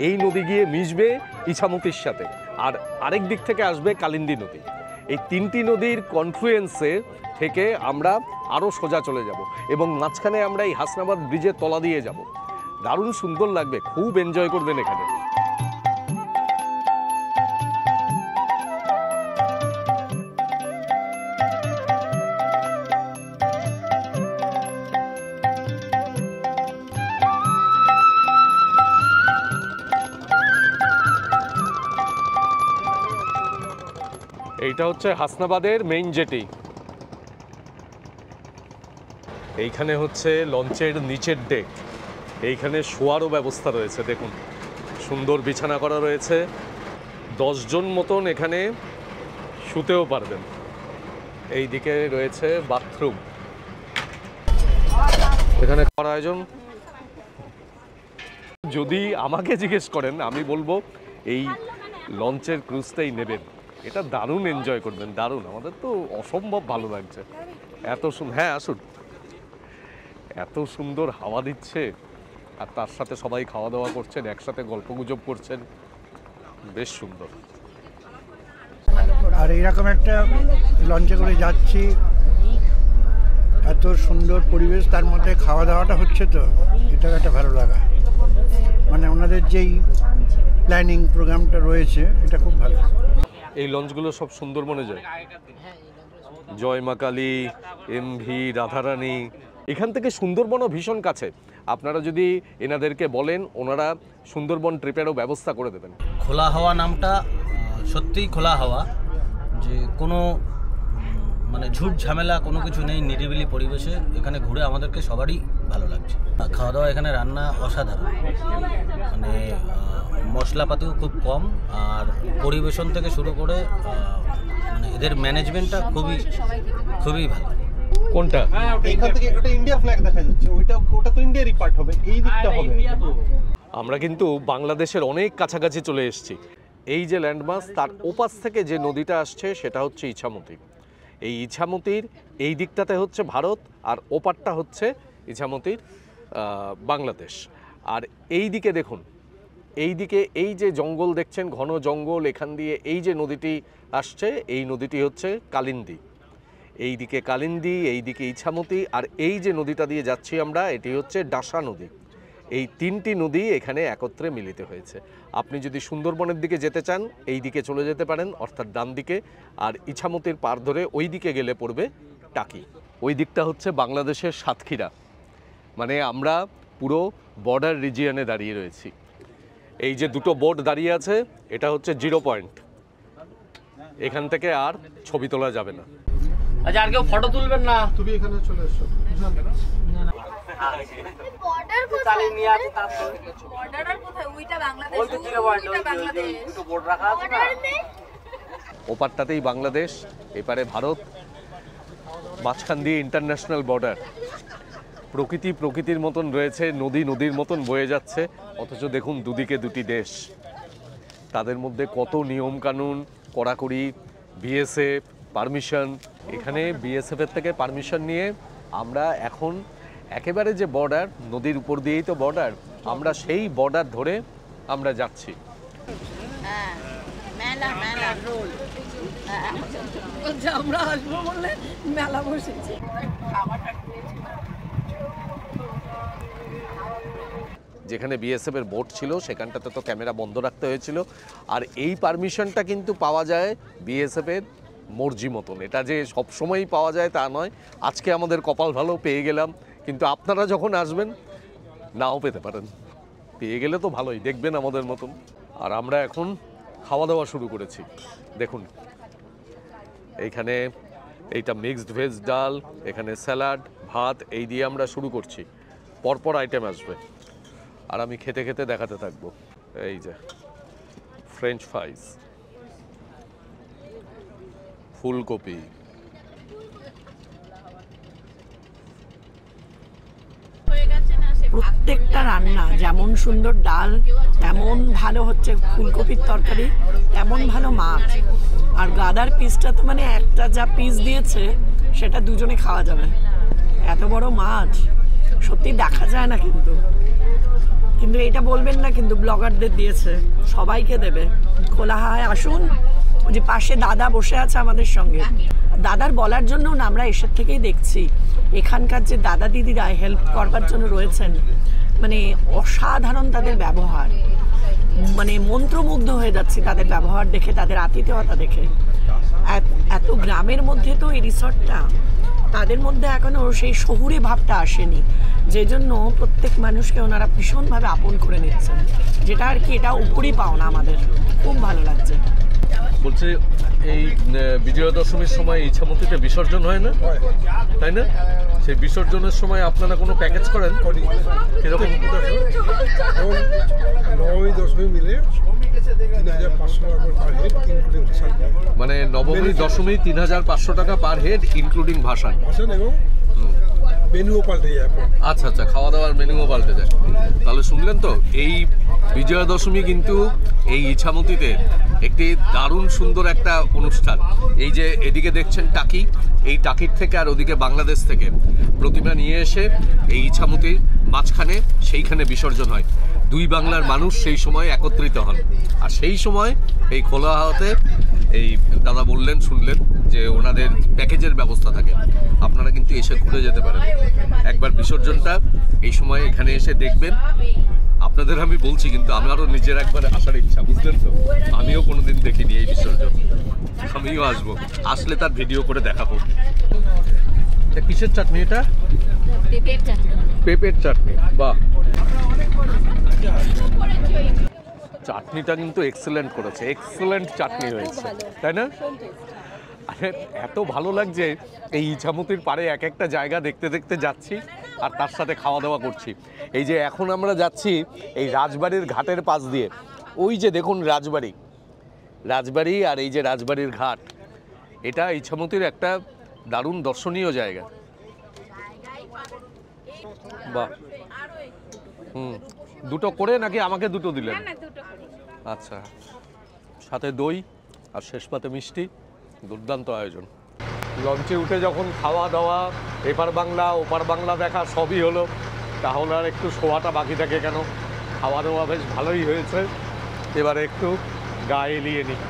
এই নদী গিয়ে মিশবে ইছামতির সাথে, আর আরেক দিক থেকে আসবে কালিন্দী নদী। এই তিনটি নদীর কনফ্লুয়েন্সে থেকে আমরা আরও সোজা চলে যাব এবং মাঝখানে আমরা এই হাসনাবাদ ব্রিজের তলা দিয়ে যাব। দারুণ সুন্দর লাগবে, খুব এনজয় করবেন এখানে। এইটা হচ্ছে হাসনাবাদের মেইন জেটি। এইখানে হচ্ছে লঞ্চের নিচের ডেক, এইখানে শোয়ারও ব্যবস্থা রয়েছে। দেখুন সুন্দর বিছানা করা রয়েছে, 10 জন মতন এখানে শুতেও পারবেন। এই দিকে রয়েছে বাথরুম, এখানে খাওয়ার আয়োজন। যদি আমাকে জিজ্ঞেস করেন আমি বলবো এই লঞ্চের ক্রুজটাই নেবেন, এটা দারুণ এনজয় করবেন, দারুণ। আমাদের তো অসম্ভব ভালো লাগছে, এত সুন্দর। হ্যাঁ আসুন, এত সুন্দর হাওয়া দিচ্ছে আর তার সাথে সবাই খাওয়া দাওয়া করছেন, একসাথে গল্পগুজব করছেন, বেশ সুন্দর। আর এইরকম একটা লঞ্চে করে যাচ্ছি, এত সুন্দর পরিবেশ, তার মধ্যে খাওয়া দাওয়াটা হচ্ছে, তো এটা একটা ভালো লাগা। মানে ওনাদের যেই প্ল্যানিং প্রোগ্রামটা রয়েছে এটা খুব ভালো। এই লঞ্চগুলো সব সুন্দরবনে যায়, জয় মা কালী, এমভি, রাধারানী। এখান থেকে সুন্দরবনও ভীষণ কাছে, আপনারা যদি এনাদেরকে বলেন ওনারা সুন্দরবন ট্রিপেরও ব্যবস্থা করে দেবেন। খোলা হাওয়া নামটা সত্যিই খোলা হাওয়া, যে কোনো মানে ঝুট ঝামেলা কোনো কিছু নেই, নিরিবিলি পরিবেশে এখানে ঘুরে আমাদেরকে সবারই ভালো লাগছে। খাওয়া দাওয়া এখানে রান্না অসাধারণ, মানে মশলাপাতিও খুব কম, আর পরিবেশন থেকে শুরু করে মানে এদের ম্যানেজমেন্টটা খুবই ভালো। কোনটা? এইখান থেকে একটা ইন্ডিয়া ফ্ল্যাগ দেখা যাচ্ছে, ওটা তো ইন্ডিয়ারই পার্ট হবে, এই দিকটা হবে। আমরা কিন্তু বাংলাদেশের অনেক কাছাকাছি চলে এসেছি। এই যে ল্যান্ডমার্ক, তার ওপাশ থেকে যে নদীটা আসছে সেটা হচ্ছে ইছামতি। এই ইছামতির এই দিকটাতে হচ্ছে ভারত, আর ওপারটা হচ্ছে ইছামতির বাংলাদেশ। আর এই দিকে দেখুন, এই দিকে এই যে জঙ্গল দেখছেন, ঘন জঙ্গল, এখান দিয়ে এই যে নদীটি আসছে, এই নদীটি হচ্ছে কালিন্দী। এই দিকে কালিন্দী, এই দিকে ইছামতি, আর এই যে নদীটা দিয়ে যাচ্ছি আমরা, এটি হচ্ছে ডাসা নদী। এই তিনটি নদী এখানে একত্রে মিলিত হয়েছে। আপনি যদি সুন্দরবনের দিকে যেতে চান এই দিকে চলে যেতে পারেন, অর্থাৎ ডান দিকে, আর ইছামতির পার ধরে ওই দিকে গেলে পড়বে টাকি। ওই দিকটা হচ্ছে বাংলাদেশের সাতক্ষীরা, মানে আমরা পুরো বর্ডার রিজিয়নে দাঁড়িয়ে রয়েছি। এই যে দুটো বোট দাঁড়িয়ে আছে, এটা হচ্ছে 0 পয়েন্ট, এখান থেকে আর ছবি তোলা যাবে না। আচ্ছা আর কেউ ফটো তুলবেন না? তুমি এখানে চলে এসো। বর্ডার কোথায় নিয়ে আছে তার বর্ডার আর কোথায়? ওইটা বাংলাদেশ, ওইটা বাংলাদেশ, দুটো বোর্ড রাখা আছে না। ওপারটাতেই বাংলাদেশ, এপারে ভারত, মাঝখান দিয়ে ইন্টারন্যাশনাল বর্ডার। প্রকৃতির মতন রয়েছে, নদীর মতন বয়ে যাচ্ছে, অথচ দেখুন দুদিকে দুটি দেশ, তাদের মধ্যে কত নিয়ম কানুন, কড়াকড়ি, বিএসএফ পারমিশন। এখানে বিএসএফের থেকে পারমিশন নিয়ে আমরা এখন একেবারে যে বর্ডার, নদীর উপর দিয়েই তো বর্ডার, আমরা সেই বর্ডার ধরে আমরা যাচ্ছি। আমরা আসবো বললে মেলা বসেছি। যেখানে বিএসএফ এর বোট ছিল সেখানটাতে তো ক্যামেরা বন্ধ রাখতে হয়েছিল। আর এই পারমিশনটা কিন্তু পাওয়া যায় বিএসএফ এর মর্জি মতন, এটা যে সবসময়ই পাওয়া যায় তা নয়। আজকে আমাদের কপাল ভালো, পেয়ে গেলাম, কিন্তু আপনারা যখন আসবেন নাও পেতে পারেন। পেয়ে গেলে তো ভালোই, দেখবেন আমাদের মতন। আর আমরা এখন খাওয়া দাওয়া শুরু করেছি। দেখুন এইখানে এইটা মিক্সড ভেজ ডাল, এখানে স্যালাড, ভাত, এই দিয়ে আমরা শুরু করছি। পরপর আইটেম আসবে আর আমি খেতে খেতে দেখাতে থাকবো। এই যে ফ্রেঞ্চ ফ্রাইস, ফুলকপি, প্রত্যেকটা রান্না যেমন সুন্দর ডাল, তেমন ভালো হচ্ছে ফুলকপির তরকারি, তেমন ভালো মাছ। আর গাদার পিসটা তো মানে একটা যা পিস দিয়েছে সেটা দুজনে খাওয়া যাবে, এত বড় মাছ সত্যি দেখা যায় না। কিন্তু এটা বলবেন না, কিন্তু ব্লগারদের দিয়েছে, সবাইকে দেবে। খোলা হাওয়ায় আসুন। ওই যে পাশে দাদা বসে আছে আমাদের সঙ্গে, দাদার বলার জন্য না আমরা এসব থেকেই দেখছি এখানকার যে দাদা দিদিরা হেল্প করবার জন্য রয়েছেন, মানে অসাধারণ তাদের ব্যবহার, মানে মন্ত্রমুগ্ধ হয়ে যাচ্ছি তাদের ব্যবহার দেখে, তাদের আতিথেয়তা দেখে। এত গ্রামের মধ্যে তো এই রিসর্টটা, তাদের মধ্যে এখনো সেই শহুরে ভাবটা আসেনি, যে জন্য প্রত্যেক মানুষকে ওনারা ভীষণভাবে আপন করে নিচ্ছেন, যেটা আর কি এটা উপরই পাওনা আমাদের। খুব ভালো লাগছে। বলছে এই বিজয়া দশমীর সময় ইছামতিতে বিসর্জন হয় না, তাই না? সেই বিসর্জনের সময় আপনারা কোনো প্যাকেজ করেন? কিরকম? নবমী দশমী মিলে 3,500 টাকা পার হেড ইনক্লুডিং ভাসান। মানে নবমী দশমী 3,500 টাকা পার হেড ইনক্লুডিং ভাসান এবং মেনুও পাল্টে যায়। আচ্ছা আচ্ছা, খাওয়া দাওয়ার মেনুও পাল্টে যায়। তাহলে শুনলেন তো, এই বিজয়া দশমী কিন্তু এই ইছামতিতে একটি দারুণ সুন্দর একটা অনুষ্ঠান। এই যে এদিকে দেখছেন টাকি, এই টাকির থেকে আর ওদিকে বাংলাদেশ থেকে প্রতিমা নিয়ে এসে এই ইছামতির মাঝখানে সেইখানে বিসর্জন হয়। দুই বাংলার মানুষ সেই সময় একত্রিত হন। আর সেই সময় এই খোলা হাওয়াতে এই দাদা বললেন, শুনলেন যে ওনাদের প্যাকেজের ব্যবস্থা থাকে, আপনারা কিন্তু এসে ঘুরে যেতে পারেন। একবার বিসর্জনটা এই সময় এখানে এসে দেখবেন। আপনাদের আমি বলছি, কিন্তু আমারও নিজের একবার আসার ইচ্ছা, বুঝলেন তো? আমিও কোনোদিন দেখিনি এই বিসর্জন, আমিও আসবো, আসলে তার ভিডিও করে দেখাবো। কিসের চাটনি এটা? পেঁপের চাটনি। বাহ, চাটনিটা কিন্তু এক্সেলেন্ট করেছে, এক্সেলেন্ট চাটনি হয়েছে, তাই না? আরে এত ভালো লাগছে, এই ইছামতির পাড়ে এক একটা জায়গা দেখতে দেখতে যাচ্ছি আর তার সাথে খাওয়া দাওয়া করছি। এই যে এখন আমরা যাচ্ছি এই রাজবাড়ির ঘাটের পাশ দিয়ে, ওই যে দেখুন রাজবাড়ি আর এই যে রাজবাড়ির ঘাট, এটা ইছামতির একটা দারুণ দর্শনীয় জায়গা। বাহ, দুটো করে নাকি আমাকে দুটো দিলেন? আচ্ছা, সাথে দই আর শেষ পাতে মিষ্টি, দুর্দান্ত আয়োজন। লঞ্চে উঠে যখন খাওয়া দাওয়া, এপার বাংলা ওপার বাংলা দেখা সবই হলো, তাহলে আর একটু শোয়াটা বাকি থাকে কেন? খাওয়া দাওয়া বেশ ভালোই হয়েছে, এবারে একটু গা এলিয়ে নিই।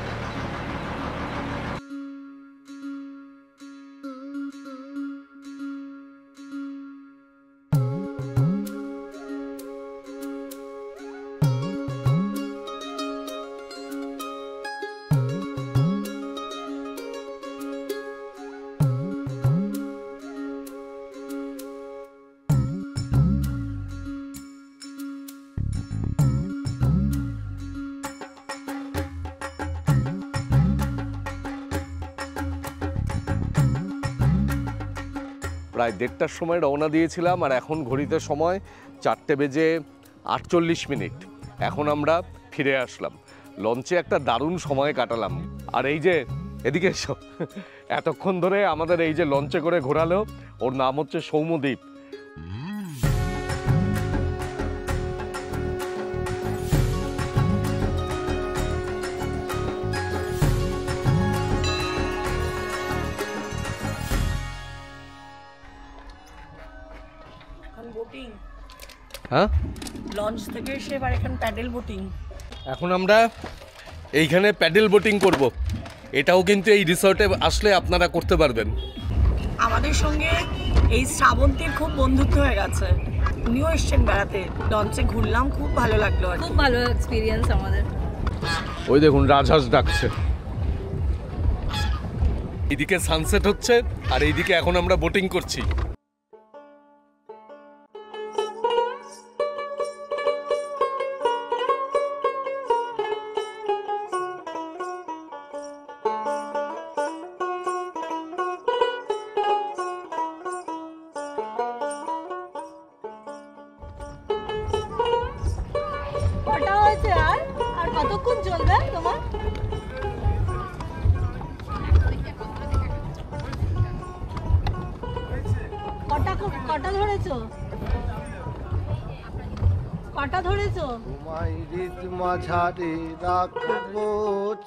প্রায় 1:30টার সময় রওনা দিয়েছিলাম, আর এখন ঘড়িতে সময় 4:48। এখন আমরা ফিরে আসলাম। লঞ্চে একটা দারুণ সময় কাটালাম। আর এই যে এদিকে এসো, এতক্ষণ ধরে আমাদের এই যে লঞ্চে করে ঘোরালো, ওর নাম হচ্ছে সৌম্যদ্বীপ। হ্যাঁ, লঞ্চ থেকে এসে এবার এখন প্যাডেল বোটিং। এখন আমরা এইখানে প্যাডেল বোটিং করব। এটাও কিন্তু এই রিসর্টে আসলে আপনারা করতে পারবেন। আমাদের সঙ্গে এই শ্রাবন্তীর খুব বন্ধুত্ব হয়ে গেছে, উনিও এসছেন বেড়াতে। লঞ্চে ঘুরলাম, খুব ভালো লাগলো, খুব ভালো এক্সপিরিয়েন্স আমাদের। ওই দেখুন রাজহাঁস ডাকছে। এইদিকে সানসেট হচ্ছে আর এইদিকে এখন আমরা বোটিং করছি। কতক্ষণ চলবে তোমার? কটা ধরেছো? কটা ধরেছো? তোমায় হৃদ মাঝারে রাখবো,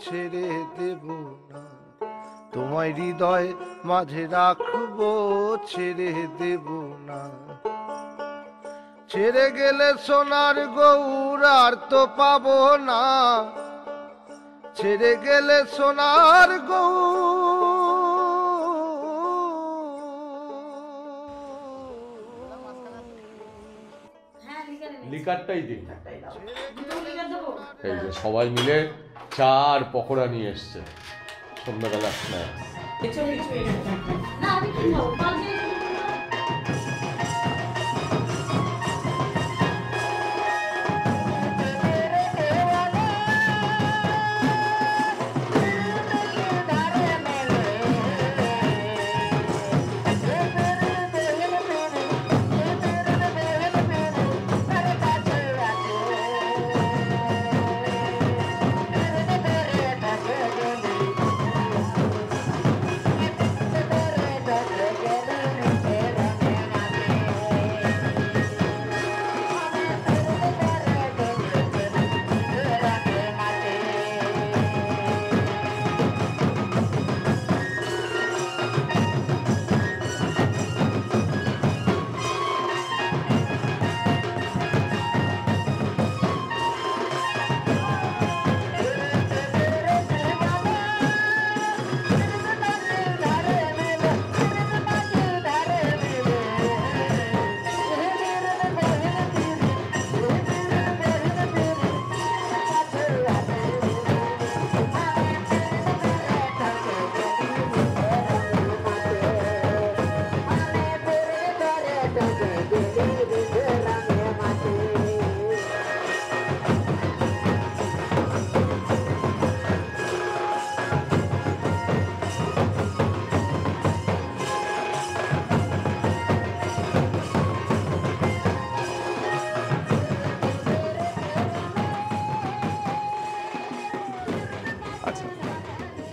ছেড়ে দেব না। তোমায় হৃদয় মাঝে রাখবো, ছেড়ে দেব না। ছেড়ে গেলে সোনার গৌর আর তো পাবো না। ছেড়ে গেলে সোনার গৌর। লিকারটাই দিন। এই যে সবাই মিলে চার পকোড়া নিয়ে এসছে সন্ধ্যাবেলা স্ন্যাক্স।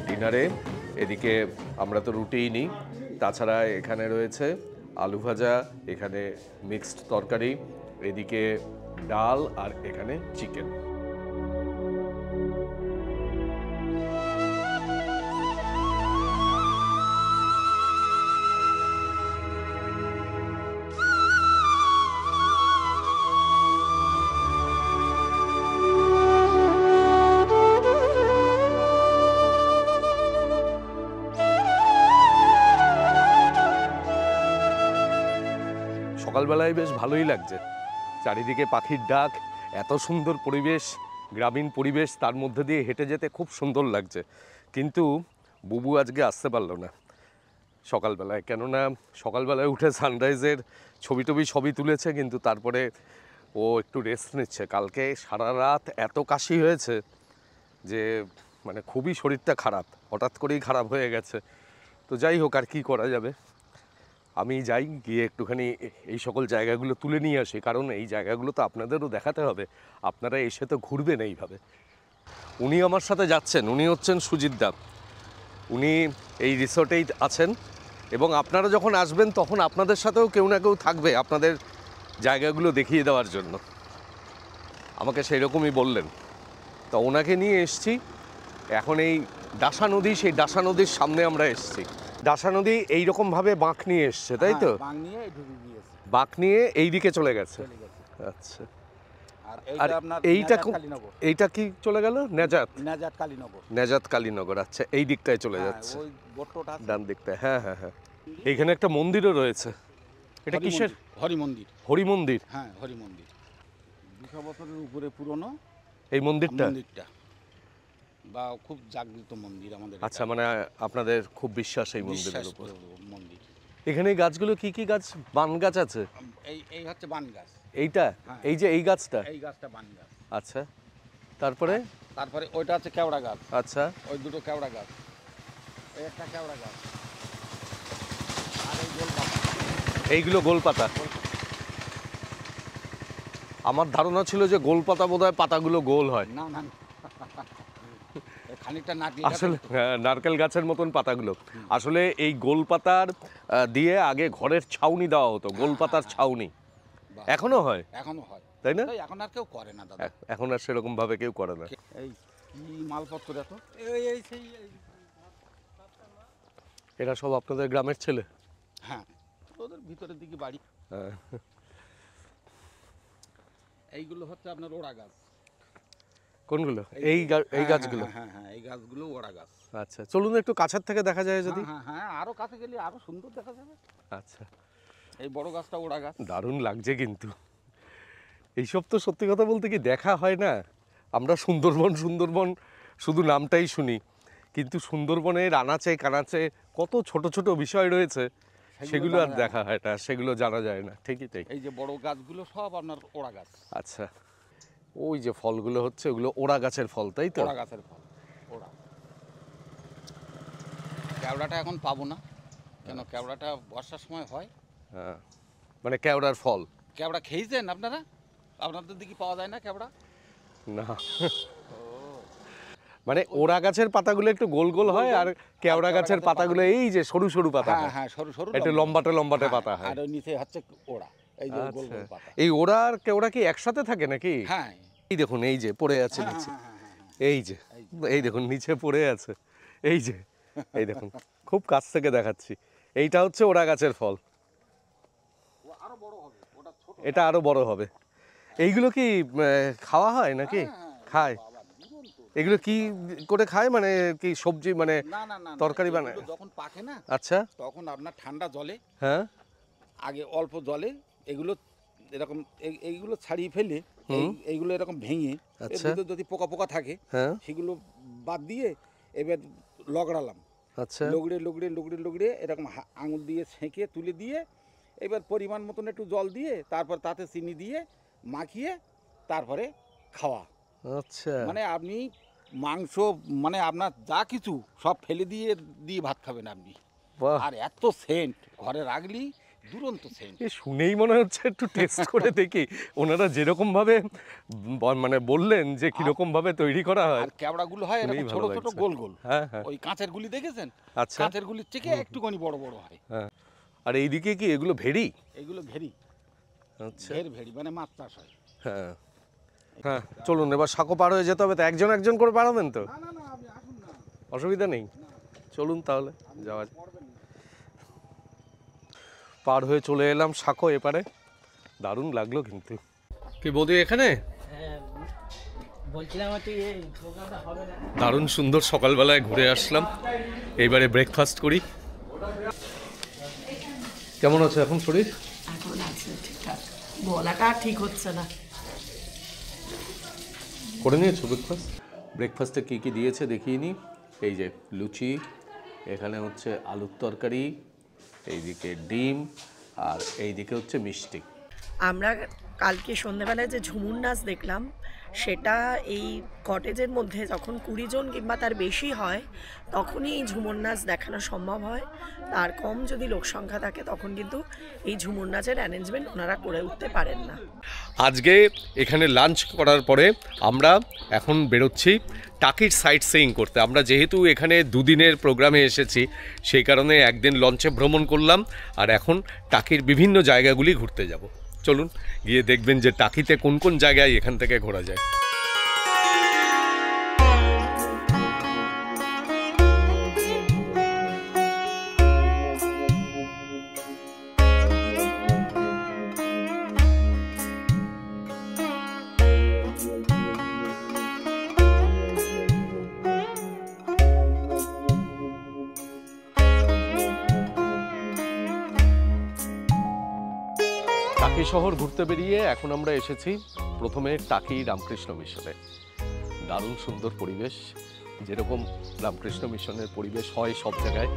ডিনারে এদিকে আমরা তো রুটিই নিই, তাছাড়া এখানে রয়েছে আলু ভাজা, এখানে মিক্সড তরকারি, এদিকে ডাল, আর এখানে চিকেন। সকালবেলায় বেশ ভালোই লাগছে, চারিদিকে পাখির ডাক, এত সুন্দর পরিবেশ, গ্রামীণ পরিবেশ, তার মধ্যে দিয়ে হেঁটে যেতে খুব সুন্দর লাগছে। কিন্তু বুবু আজকে আসতে পারলো না সকালবেলায়, কেননা সকালবেলায় উঠে সানরাইজের ছবি টবি সবই তুলেছে, কিন্তু তারপরে ও একটু রেস্ট নিচ্ছে। কালকে সারা রাত এত কাশি হয়েছে যে মানে খুবই শরীরটা খারাপ, হঠাৎ করেই খারাপ হয়ে গেছে। তো যাই হোক, আর কি করা যাবে। আমি যাই, গিয়ে একটুখানি এই সকল জায়গাগুলো তুলে নিয়ে আসি, কারণ এই জায়গাগুলো তো আপনাদেরও দেখাতে হবে, আপনারা এসে তো ঘুরবেন এইভাবে। উনি আমার সাথে যাচ্ছেন, উনি হচ্ছেন সুজিত দা, উনি এই রিসর্টেই আছেন এবং আপনারা যখন আসবেন তখন আপনাদের সাথেও কেউ না কেউ থাকবে আপনাদের জায়গাগুলো দেখিয়ে দেওয়ার জন্য। আমাকে সেই রকমই বললেন, তো ওনাকে নিয়ে এসছি। এখন এই ডাসা নদী, সেই ডাসা নদীর সামনে আমরা এসছি। ডাসা নদী এইরকমভাবে বাঁক নিয়ে এসছে, তাই তো? বাঁক নিয়ে এই দিকে চলে গেছে। আচ্ছা, আর এইটা কি চলে গেল? নেজাত কালীনগর। নেজাত কালীনগর, আচ্ছা, এই দিকটায় চলে যাচ্ছে, ডান দিকটায়। হ্যাঁ হ্যাঁ হ্যাঁ, এইখানে একটা মন্দিরও রয়েছে। এটা কিসের? হরি মন্দির। হরি মন্দির? হ্যাঁ, হরি মন্দির, 200 বছরের উপরে পুরনো এই মন্দিরটা, বা খুব জাগ্রত মন্দির আমাদের। আচ্ছা, মানে আপনাদের খুব বিশ্বাস এই মন্দিরের উপর। এখানে গাছগুলো কি কি গাছ? বান গাছ আছে? এই হচ্ছে বান গাছ। এইটা, এই যে এই গাছটা? এই গাছটা বান গাছ। আচ্ছা, তারপরে ওইটা হচ্ছে কেওড়া গাছ। আচ্ছা, ওই দুটো কেওড়া গাছ, এই একটা কেওড়া গাছ, আর এই গোলপাতা। এইগুলো গোলপাতা? আমার ধারণা ছিল যে গোলপাতা বোধহয় পাতাগুলো গোল হয়। না না, খানিকটা আসলে নারকেল গাছের মতন পাতাগুলো। আসলে এই গোলপাতার দিয়ে আগে ঘরের ছাউনি দেওয়া হতো, গোলপাতার ছাউনি। এখনো হয়? এখনো হয়, তাই না? এখন আর কেউ করে না দাদা, এখন আর সেরকম ভাবে কেউ করে না। এই কি মালপত্র এত, এরা সব আপনাদের গ্রামের ছেলে? হ্যাঁ, ওদের ভিতরের দিকে বাড়ি। এইগুলো হচ্ছে আপনার ওড়া গাছ। কোনগুলো? এই গাছগুলো? হ্যাঁ হ্যাঁ, এই গাছগুলো ওড়া গাছ। আচ্ছা, চলুন একটু কাছের থেকে দেখা যায় যদি। হ্যাঁ হ্যাঁ, আরো কাছে গেলে আরো সুন্দর দেখা যাবে। আচ্ছা, এই বড় গাছটা ওড়া গাছ। দারুণ লাগছে কিন্তু। এইসব তো সত্যি কথা বলতে কি দেখা হয় না। আমরা সুন্দরবন সুন্দরবন শুধু নামটাই শুনি, কিন্তু সুন্দরবনের আনাচে কানাচে কত ছোট ছোট বিষয় রয়েছে, সেগুলো আর দেখা হয় না, সেগুলো জানা যায় না। ঠিকই তাই। এই যে বড় গাছগুলো সব আপনার ওড়া গাছ। আচ্ছা, ওই যে ফলগুলো হচ্ছে ওগুলো ওড়া গাছের ফল, তাই তো? ওড়া গাছের ফল, ওড়া। কেওড়াটা এখন পাবো না, কেন কেওড়াটা বর্ষার সময় হয়। হ্যাঁ, মানে কেওড়ার ফল। কেওড়া খেয়েছেন আপনারা? আপনাদের দিকে পাওয়া যায় না কেওড়া? না, মানে ওড়া গাছের পাতাগুলো একটু গোল গোল হয়, আর কেওড়া গাছের পাতাগুলো এই যে সরু সরু পাতা। হ্যাঁ হ্যাঁ, সরু সরু, একটু লম্বাটে লম্বাটে পাতা হয়। আর ওই নিচে হচ্ছে ওড়া, এই যে গোল গোল পাতা। এই ওড়া আর কেওড়া কি একসাথে থাকে নাকি? হ্যাঁ, এই দেখুন, এই যে পড়ে আছে নিচে, এই যে, এই দেখুন নিচে পড়ে আছে, এই যে, এই দেখুন, খুব কাছ থেকে দেখাচ্ছি। এইটা হচ্ছে ওড়া গাছের ফল। এটা আরো বড় হবে। এইগুলো কি খাওয়া হয় নাকি? খায়? এগুলো কি করে খায়, মানে কি সবজি, মানে তরকারি বানায়? যখন পাকে না, আচ্ছা, তখন আপনার ঠান্ডা জলে, হ্যাঁ, আগে অল্প জলে এগুলো এরকম এইগুলো ছাড়িয়ে ফেলে, এইগুলো এরকম ভেঙে, যদি পোকা পোকা থাকে সেগুলো বাদ দিয়ে এবার লগড়ালাম। আচ্ছা, লগড়ে লগড়ে লগড়ে লগড়ে এরকম আঙুল দিয়ে ছেঁকে তুলে দিয়ে, এবার পরিমাণ মতন একটু জল দিয়ে, তারপর তাতে চিনি দিয়ে মাখিয়ে তারপরে খাওয়া। আচ্ছা, মানে আপনি মাংস, মানে আপনার যা কিছু সব ফেলে দিয়ে দিয়ে ভাত খাবেন আপনি। আর এত সেন্ট, ঘরে রাখলি দুরন্ত সেন্ট। শুনেই মনে হচ্ছে একটু টেস্ট করে দেখি। ওনারা যেরকম ভাবে মানে বললেন যে কিরকম ভাবে তৈরি করা হয়। আর কেওড়াগুলো হয় এরকম ছোট ছোট গোল গোল। হ্যাঁ হ্যাঁ, ওই কাঁচের গুলি দেখেছেন? আচ্ছা, কাঁচের গুলির থেকে একটুখানি বড় বড় হয়। হ্যাঁ, আর এইদিকে কি এগুলো ভেড়ি? এগুলো ভেড়ি। আচ্ছা, ভেড়ি মানে মাছ চাষ হয়। হ্যাঁ হ্যাঁ, চলুন এবার সাঁকো পার হয়ে যেতে হবে। তো একজন একজন করে পারাবেন তো? অসুবিধা নেই, চলুন তাহলে যাওয়া। পার হয়ে চলে এলাম সাঁকো এপারে। দারুণ লাগলো কিন্তু। কি বৌদি এখানে? দারুণ সুন্দর, সকালবেলায় ঘুরে আসলাম। এইবারে ব্রেকফাস্ট করি। কেমন আছে এখন শরীর? এখন আছে ঠিকঠাক, বলাটা ঠিক হচ্ছে না। করে নিয়েছো ব্রেকফাস্ট? ব্রেকফাস্টে কী কী দিয়েছে দেখিয়ে নিই। এই যে লুচি, এখানে হচ্ছে আলুর তরকারি, এইদিকে ডিম, আর এইদিকে হচ্ছে মিষ্টি। আমরা কালকে সন্ধ্যেবেলায় যে ঝুমুর নাচ দেখলাম, সেটা এই কটেজের মধ্যে যখন 20 জন কিংবা তার বেশি হয় তখনই এই ঝুমুর নাচ দেখানো সম্ভব হয়। তার কম যদি লোক সংখ্যা থাকে তখন কিন্তু এই ঝুমুর নাচের অ্যারেঞ্জমেন্ট ওনারা করে উঠতে পারেন না। আজকে এখানে লাঞ্চ করার পরে আমরা এখন বেরোচ্ছি টাকির সাইট সিইং করতে। আমরা যেহেতু এখানে 2 দিনের প্রোগ্রামে এসেছি, সেই কারণে একদিন লঞ্চে ভ্রমণ করলাম, আর এখন টাকির বিভিন্ন জায়গাগুলি ঘুরতে যাব। চলুন গিয়ে দেখবেন যে টাকিতে কোন কোন জায়গায় এখান থেকে ঘোরা যায়। টাকি শহর ঘুরতে বেরিয়ে এখন আমরা এসেছি প্রথমে টাকি রামকৃষ্ণ মিশনে। দারুণ সুন্দর পরিবেশ, যেরকম রামকৃষ্ণ মিশনের পরিবেশ হয় সব জায়গায়।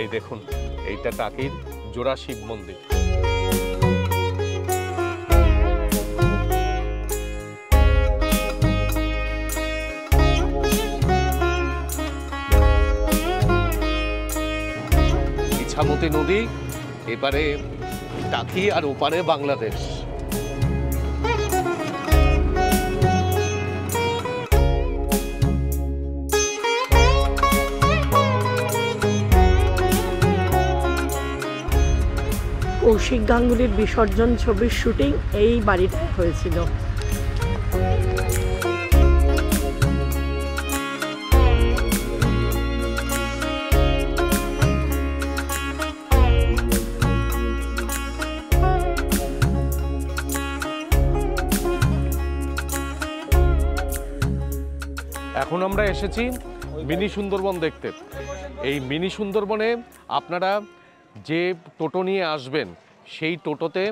এই দেখুন, এইটা টাকির জোড়া শিব মন্দির। ইছামতি নদী, এপারে টাকি আর ওপারে বাংলাদেশ। কৌশিক গাঙ্গুলির বিসর্জন ছবির শুটিং এই বাড়িটায় হয়েছিল। এখন আমরা এসেছি মিনি সুন্দরবন দেখতে। এই মিনি সুন্দরবনে আপনারা যে টোটো নিয়ে আসবেন, সেই টোটোতে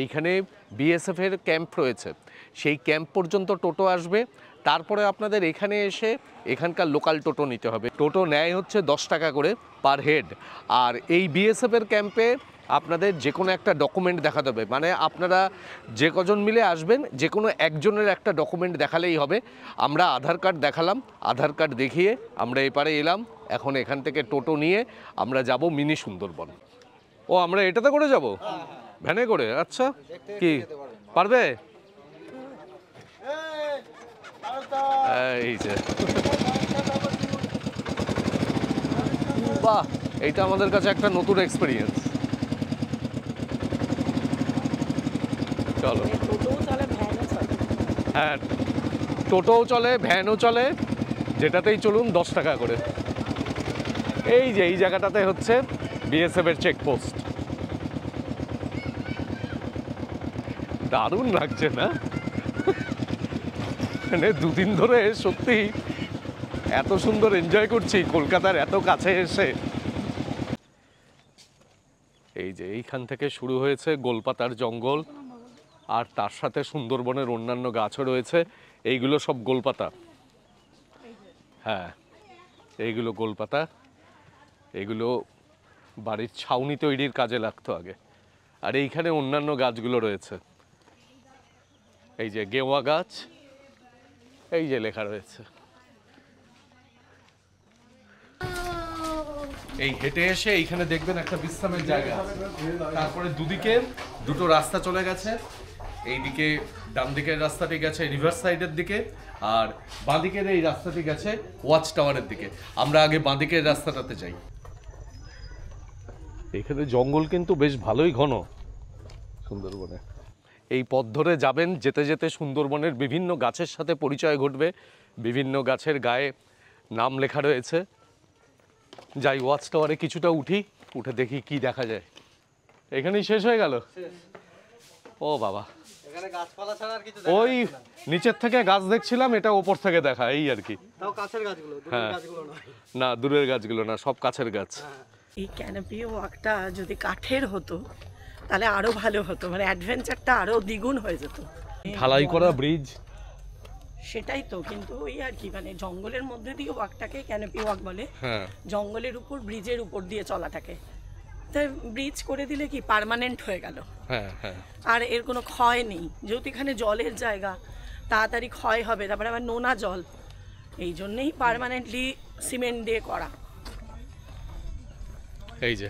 এইখানে বিএসএফ এর ক্যাম্প রয়েছে, সেই ক্যাম্প পর্যন্ত টোটো আসবে। তারপরে আপনাদের এখানে এসে এখানকার লোকাল টোটো নিতে হবে। টোটো নেয় হচ্ছে 10 টাকা করে পার হেড। আর এই বিএসএফ এর ক্যাম্পে আপনাদের যে কোনো একটা ডকুমেন্ট দেখাতে হবে, মানে আপনারা যে কজন মিলে আসবেন যে কোনো একজনের একটা ডকুমেন্ট দেখালেই হবে। আমরা আধার কার্ড দেখালাম, আধার কার্ড দেখিয়ে আমরা এপারে এলাম। এখন এখান থেকে টোটো নিয়ে আমরা যাব মিনি সুন্দরবন। ও, আমরা এটাতে করে যাব, ভ্যানে করে? আচ্ছা, কি পারবে? এই যে বাহ, এইটা আমাদের কাছে একটা নতুন এক্সপেরিয়েন্স। চলো, হ্যাঁ, টোটোও চলে, ভ্যানও চলে, যেটাতেই চলুন 10 টাকা করে। এই যে এই জায়গাটাতে হচ্ছে বিএসএফ এর চেকপোস্ট। দারুণ লাগছে না? মানে 2 দিন ধরে সত্যি এত সুন্দর এনজয় করছি কলকাতার এত কাছে এসে। এই যে এইখান থেকে শুরু হয়েছে গোলপাতার জঙ্গল, আর তার সাথে সুন্দরবনের অন্যান্য গাছও রয়েছে। এইগুলো সব গোলপাতা। হ্যাঁ, এইগুলো গোলপাতা। এগুলো বাড়ির ছাউনি তৈরির কাজে লাগতো আগে। আর এইখানে অন্যান্য গাছগুলো রয়েছে, এই যে গেওয়া গাছ, এই যে লেখা রয়েছে। এই হেঁটে এসে এইখানে দেখবেন একটা বিশ্রামের জায়গা। তারপরে দুদিকে দুটো রাস্তা চলে গেছে। এইদিকে ডান দিকের রাস্তাটি গেছে রিভার সাইডের দিকে, আর বাঁ দিকের এই রাস্তাটি গেছে ওয়াচ টাওয়ারের দিকে। আমরা আগে বাঁ দিকের রাস্তাটাতে যাই। এখানে জঙ্গল কিন্তু বেশ ভালোই ঘন সুন্দরবনে। এই পথ ধরে যাবেন, যেতে যেতে সুন্দরবনের বিভিন্ন গাছের সাথে পরিচয় ঘটবে। বিভিন্ন গাছের গায়ে নাম লেখা রয়েছে। যাই ওয়াচ টাওয়ারে কিছুটা উঠি, উঠে দেখি কি দেখা যায়। এখানেই শেষ হয়ে গেল? ও বাবা, এখানে গাছপালা ছাড়া আর কিছু ওই নিচের থেকে গাছ দেখছিলাম, এটা ওপর থেকে দেখা, এই আর কি। তাও কাছের গাছগুলো, দূরের গাছগুলো নয়। না, দূরের গাছগুলো না, সব কাছের গাছ। এই ক্যানোপি ওয়াকটা যদি কাঠের হতো তাহলে আরো ভালো হতো, মানে অ্যাডভেঞ্চারটা আরো দ্বিগুণ হয়ে যেত। ঢালাই করা ব্রিজ, সেটাই তো, কিন্তু ওই আর কি, মানে জঙ্গলের মধ্যে দিয়ে ওয়াকটাকে ক্যানোপি ওয়াক বলে। জঙ্গলের উপর ব্রিজের উপর দিয়ে চলাটাকে, তাই ব্রিজ করে দিলে কি পার্মানেন্ট হয়ে গেল। আর এর কোনো ক্ষয় নেই, যেহেতু এখানে জলের জায়গা, তাড়াতাড়ি ক্ষয় হবে, তারপরে আবার নোনা জল, এই জন্যেই পার্মানেন্টলি সিমেন্ট দিয়ে করা। এই যে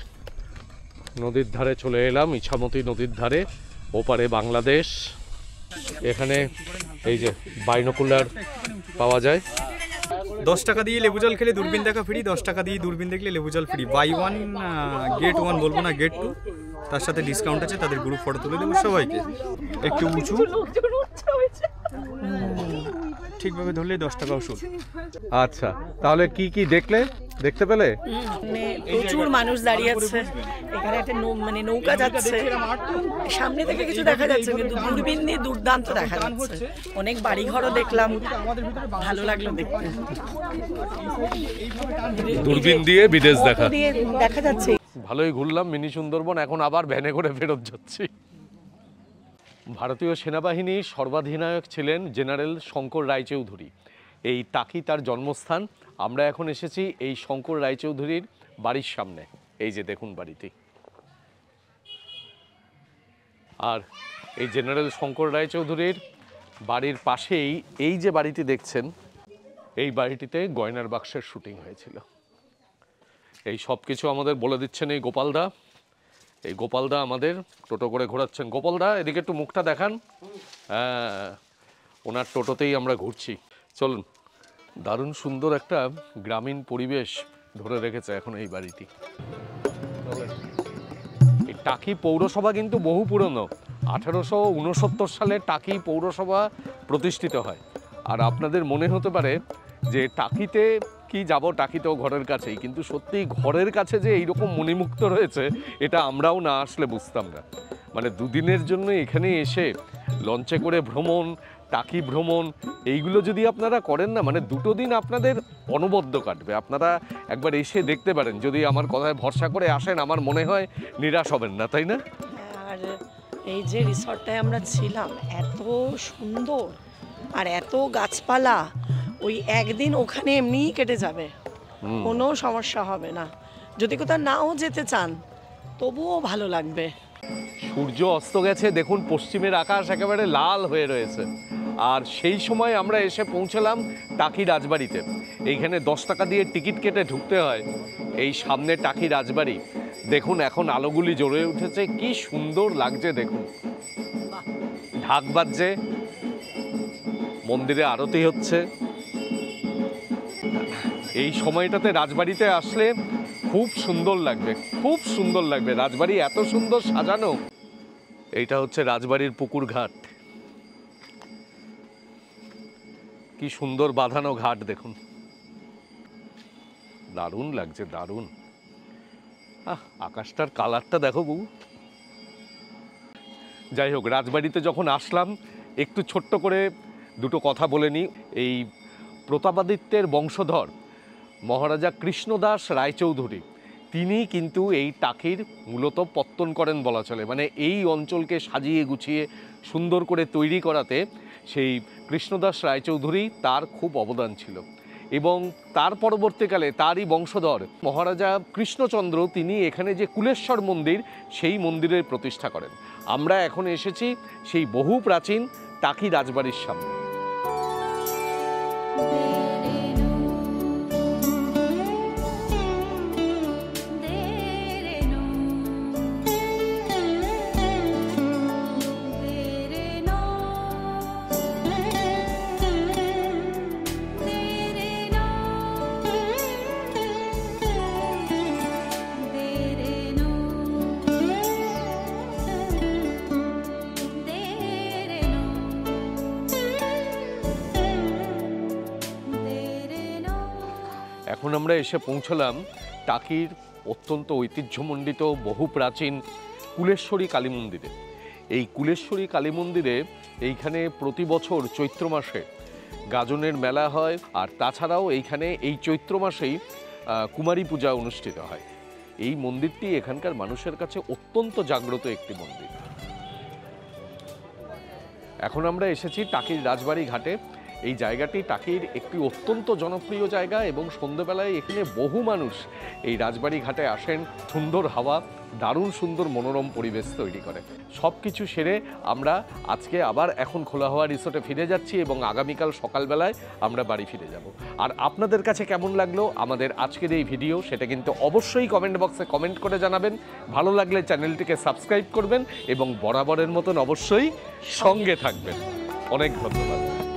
নদীর ধারে চলে এলাম, ইছামতি নদীর ধারে, ওপারে বাংলাদেশ। এখানে এই যে বাইনোকুলার পাওয়া যায়। 10 টাকা দিয়ে লেবু জল খেলে দূরবীন দেখা ফ্রি, 10 টাকা দিয়ে দূরবীন দেখলে লেবু জল free. Buy one get one, বলবো না গেট টু, তার সাথে ডিসকাউন্ট আছে। তাদের গ্রুপ ফটো তুলে দেবো সবাইকে। একটু উঁচু, ঠিকভাবে ধরলে 10 টাকা ওষুধ। আচ্ছা, তাহলে কি কি দেখতে পেলে? প্রচুর মানুষ দাঁড়িয়ে আছে, এখানে একটা মানে নৌকা যাচ্ছে, সামনে থেকে কিছু দেখা যাচ্ছে, কিন্তু দূরবীন দিয়ে দুর্দান্ত দেখা যাচ্ছে। অনেক বাড়িঘরও দেখলাম, ভালো লাগলো দেখতে। দূরবীন দিয়ে বিদেশ দেখা যাচ্ছে। ভালোই ঘুরলাম মিনি সুন্দরবন, এখন আবার ভ্যানে করে ফেরত যাচ্ছি। ভারতীয় সেনাবাহিনীর সর্বাধিনায়ক ছিলেন জেনারেল শঙ্কর রায়চৌধুরী। এই টাকি তার জন্মস্থান। আমরা এখন এসেছি এই শঙ্কর রায়চৌধুরীর বাড়ির সামনে। এই যে দেখুন বাড়িটি, আর এই জেনারেল শঙ্কর রায়চৌধুরীর বাড়ির পাশেই এই যে বাড়িটি দেখছেন, এই বাড়িটিতে গয়নার বাক্সের শুটিং হয়েছিল। এই সব কিছু আমাদের বলে দিচ্ছেন এই গোপালদা। এই গোপালদা আমাদের টোটো করে ঘোরাচ্ছেন। গোপালদা, এদিকে একটু মুখটা দেখান। হ্যাঁ, ওনার টোটোতেই আমরা ঘুরছি। চলুন, দারুণ সুন্দর একটা গ্রামীণ পরিবেশ ধরে রেখেছে এখন এই বাড়িটি। এই টাকি পৌরসভা কিন্তু বহু পুরনো। 1869 সালে টাকি পৌরসভা প্রতিষ্ঠিত হয়। আর আপনাদের মনে হতে পারে যে টাকিতে কি যাব, টাকিতেও ঘরের কাছেই, কিন্তু সত্যি ঘরের কাছে যে এইরকম মণিমুক্ত রয়েছে এটা আমরাও না আসলে বুঝতাম না। মানে দুদিনের জন্য এখানে এসে লঞ্চে করে ভ্রমণ, টাকি ভ্রমণ, এইগুলো যদি আপনারা করেন না, মানে 2 দিন আপনাদের অনবদ্য কাটবে। আপনারা একবার এসে দেখতে পারেন, যদি আমার কথায় ভরসা করে আসেন, আমার মনে হয় নিরাশ হবেন না, তাই না? আর এই যে রিসর্টটায় আমরা ছিলাম, এত সুন্দর আর এত গাছপালা, ওই একদিন ওখানে এমনিই কেটে যাবে, কোনো সমস্যা হবে না। যদি কোথাও নাও যেতে চান তবুও ভালো লাগবে। সূর্য অস্ত গেছে, দেখুন পশ্চিমের আকাশ একেবারে লাল হয়ে রয়েছে। আর সেই সময় আমরা এসে পৌঁছলাম টাকি রাজবাড়িতে। এইখানে 10 টাকা দিয়ে টিকিট কেটে ঢুকতে হয়। এই সামনে টাকি রাজবাড়ি, দেখুন এখন আলোগুলি জ্বলে উঠেছে, কি সুন্দর লাগছে দেখুন। ঢাক বাজছে, মন্দিরে আরতি হচ্ছে। এই সময়টাতে রাজবাড়িতে আসলে খুব সুন্দর লাগবে, খুব সুন্দর লাগবে। রাজবাড়ি এত সুন্দর সাজানো। এইটা হচ্ছে রাজবাড়ির পুকুর ঘাট, কি সুন্দর বাঁধানো ঘাট দেখুন, দারুণ লাগছে, দারুণ। আকাশটার কালারটা দেখো বউ। যাই হোক, রাজবাড়িতে যখন আসলাম একটু ছোট্ট করে 2টো কথা বলে নিই। এই প্রতাপাদিত্যের বংশধর মহারাজা কৃষ্ণদাস রায়চৌধুরী, তিনি কিন্তু এই টাকির মূলত পত্তন করেন বলা চলে। মানে এই অঞ্চলকে সাজিয়ে গুছিয়ে সুন্দর করে তৈরি করাতে সেই কৃষ্ণদাস রায়চৌধুরী, তার খুব অবদান ছিল। এবং তার পরবর্তীকালে তারই বংশধর মহারাজা কৃষ্ণচন্দ্র, তিনি এখানে যে কুলেশ্বর মন্দির, সেই মন্দিরের প্রতিষ্ঠা করেন। আমরা এখন এসেছি সেই বহু প্রাচীন টাকি রাজবাড়ির সামনে। এখন আমরা এসে পৌঁছলাম টাকির অত্যন্ত ঐতিহ্যমণ্ডিত বহু প্রাচীন কুলেশ্বরী কালী মন্দিরে। এই কুলেশ্বরী কালী মন্দিরে এইখানে প্রতি বছর চৈত্র মাসে গাজনের মেলা হয়, আর তাছাড়াও এইখানে এই চৈত্র মাসেই কুমারী পূজা অনুষ্ঠিত হয়। এই মন্দিরটি এখানকার মানুষের কাছে অত্যন্ত জাগ্রত একটি মন্দির। এখন আমরা এসেছি টাকির রাজবাড়ি ঘাটে। এই জায়গাটি টাকির একটি অত্যন্ত জনপ্রিয় জায়গা এবং সন্ধ্যেবেলায় এখানে বহু মানুষ এই রাজবাড়ি ঘাটে আসেন। সুন্দর হাওয়া, দারুণ সুন্দর মনোরম পরিবেশ তৈরি করে। সব কিছু সেরে আমরা আজকে আবার এখন খোলা হাওয়া রিসোর্টে ফিরে যাচ্ছি এবং আগামীকাল সকালবেলায় আমরা বাড়ি ফিরে যাব। আর আপনাদের কাছে কেমন লাগলো আমাদের আজকের এই ভিডিও সেটা কিন্তু অবশ্যই কমেন্ট বক্সে কমেন্ট করে জানাবেন। ভালো লাগলে চ্যানেলটিকে সাবস্ক্রাইব করবেন এবং বরাবরের মতন অবশ্যই সঙ্গে থাকবেন। অনেক ধন্যবাদ।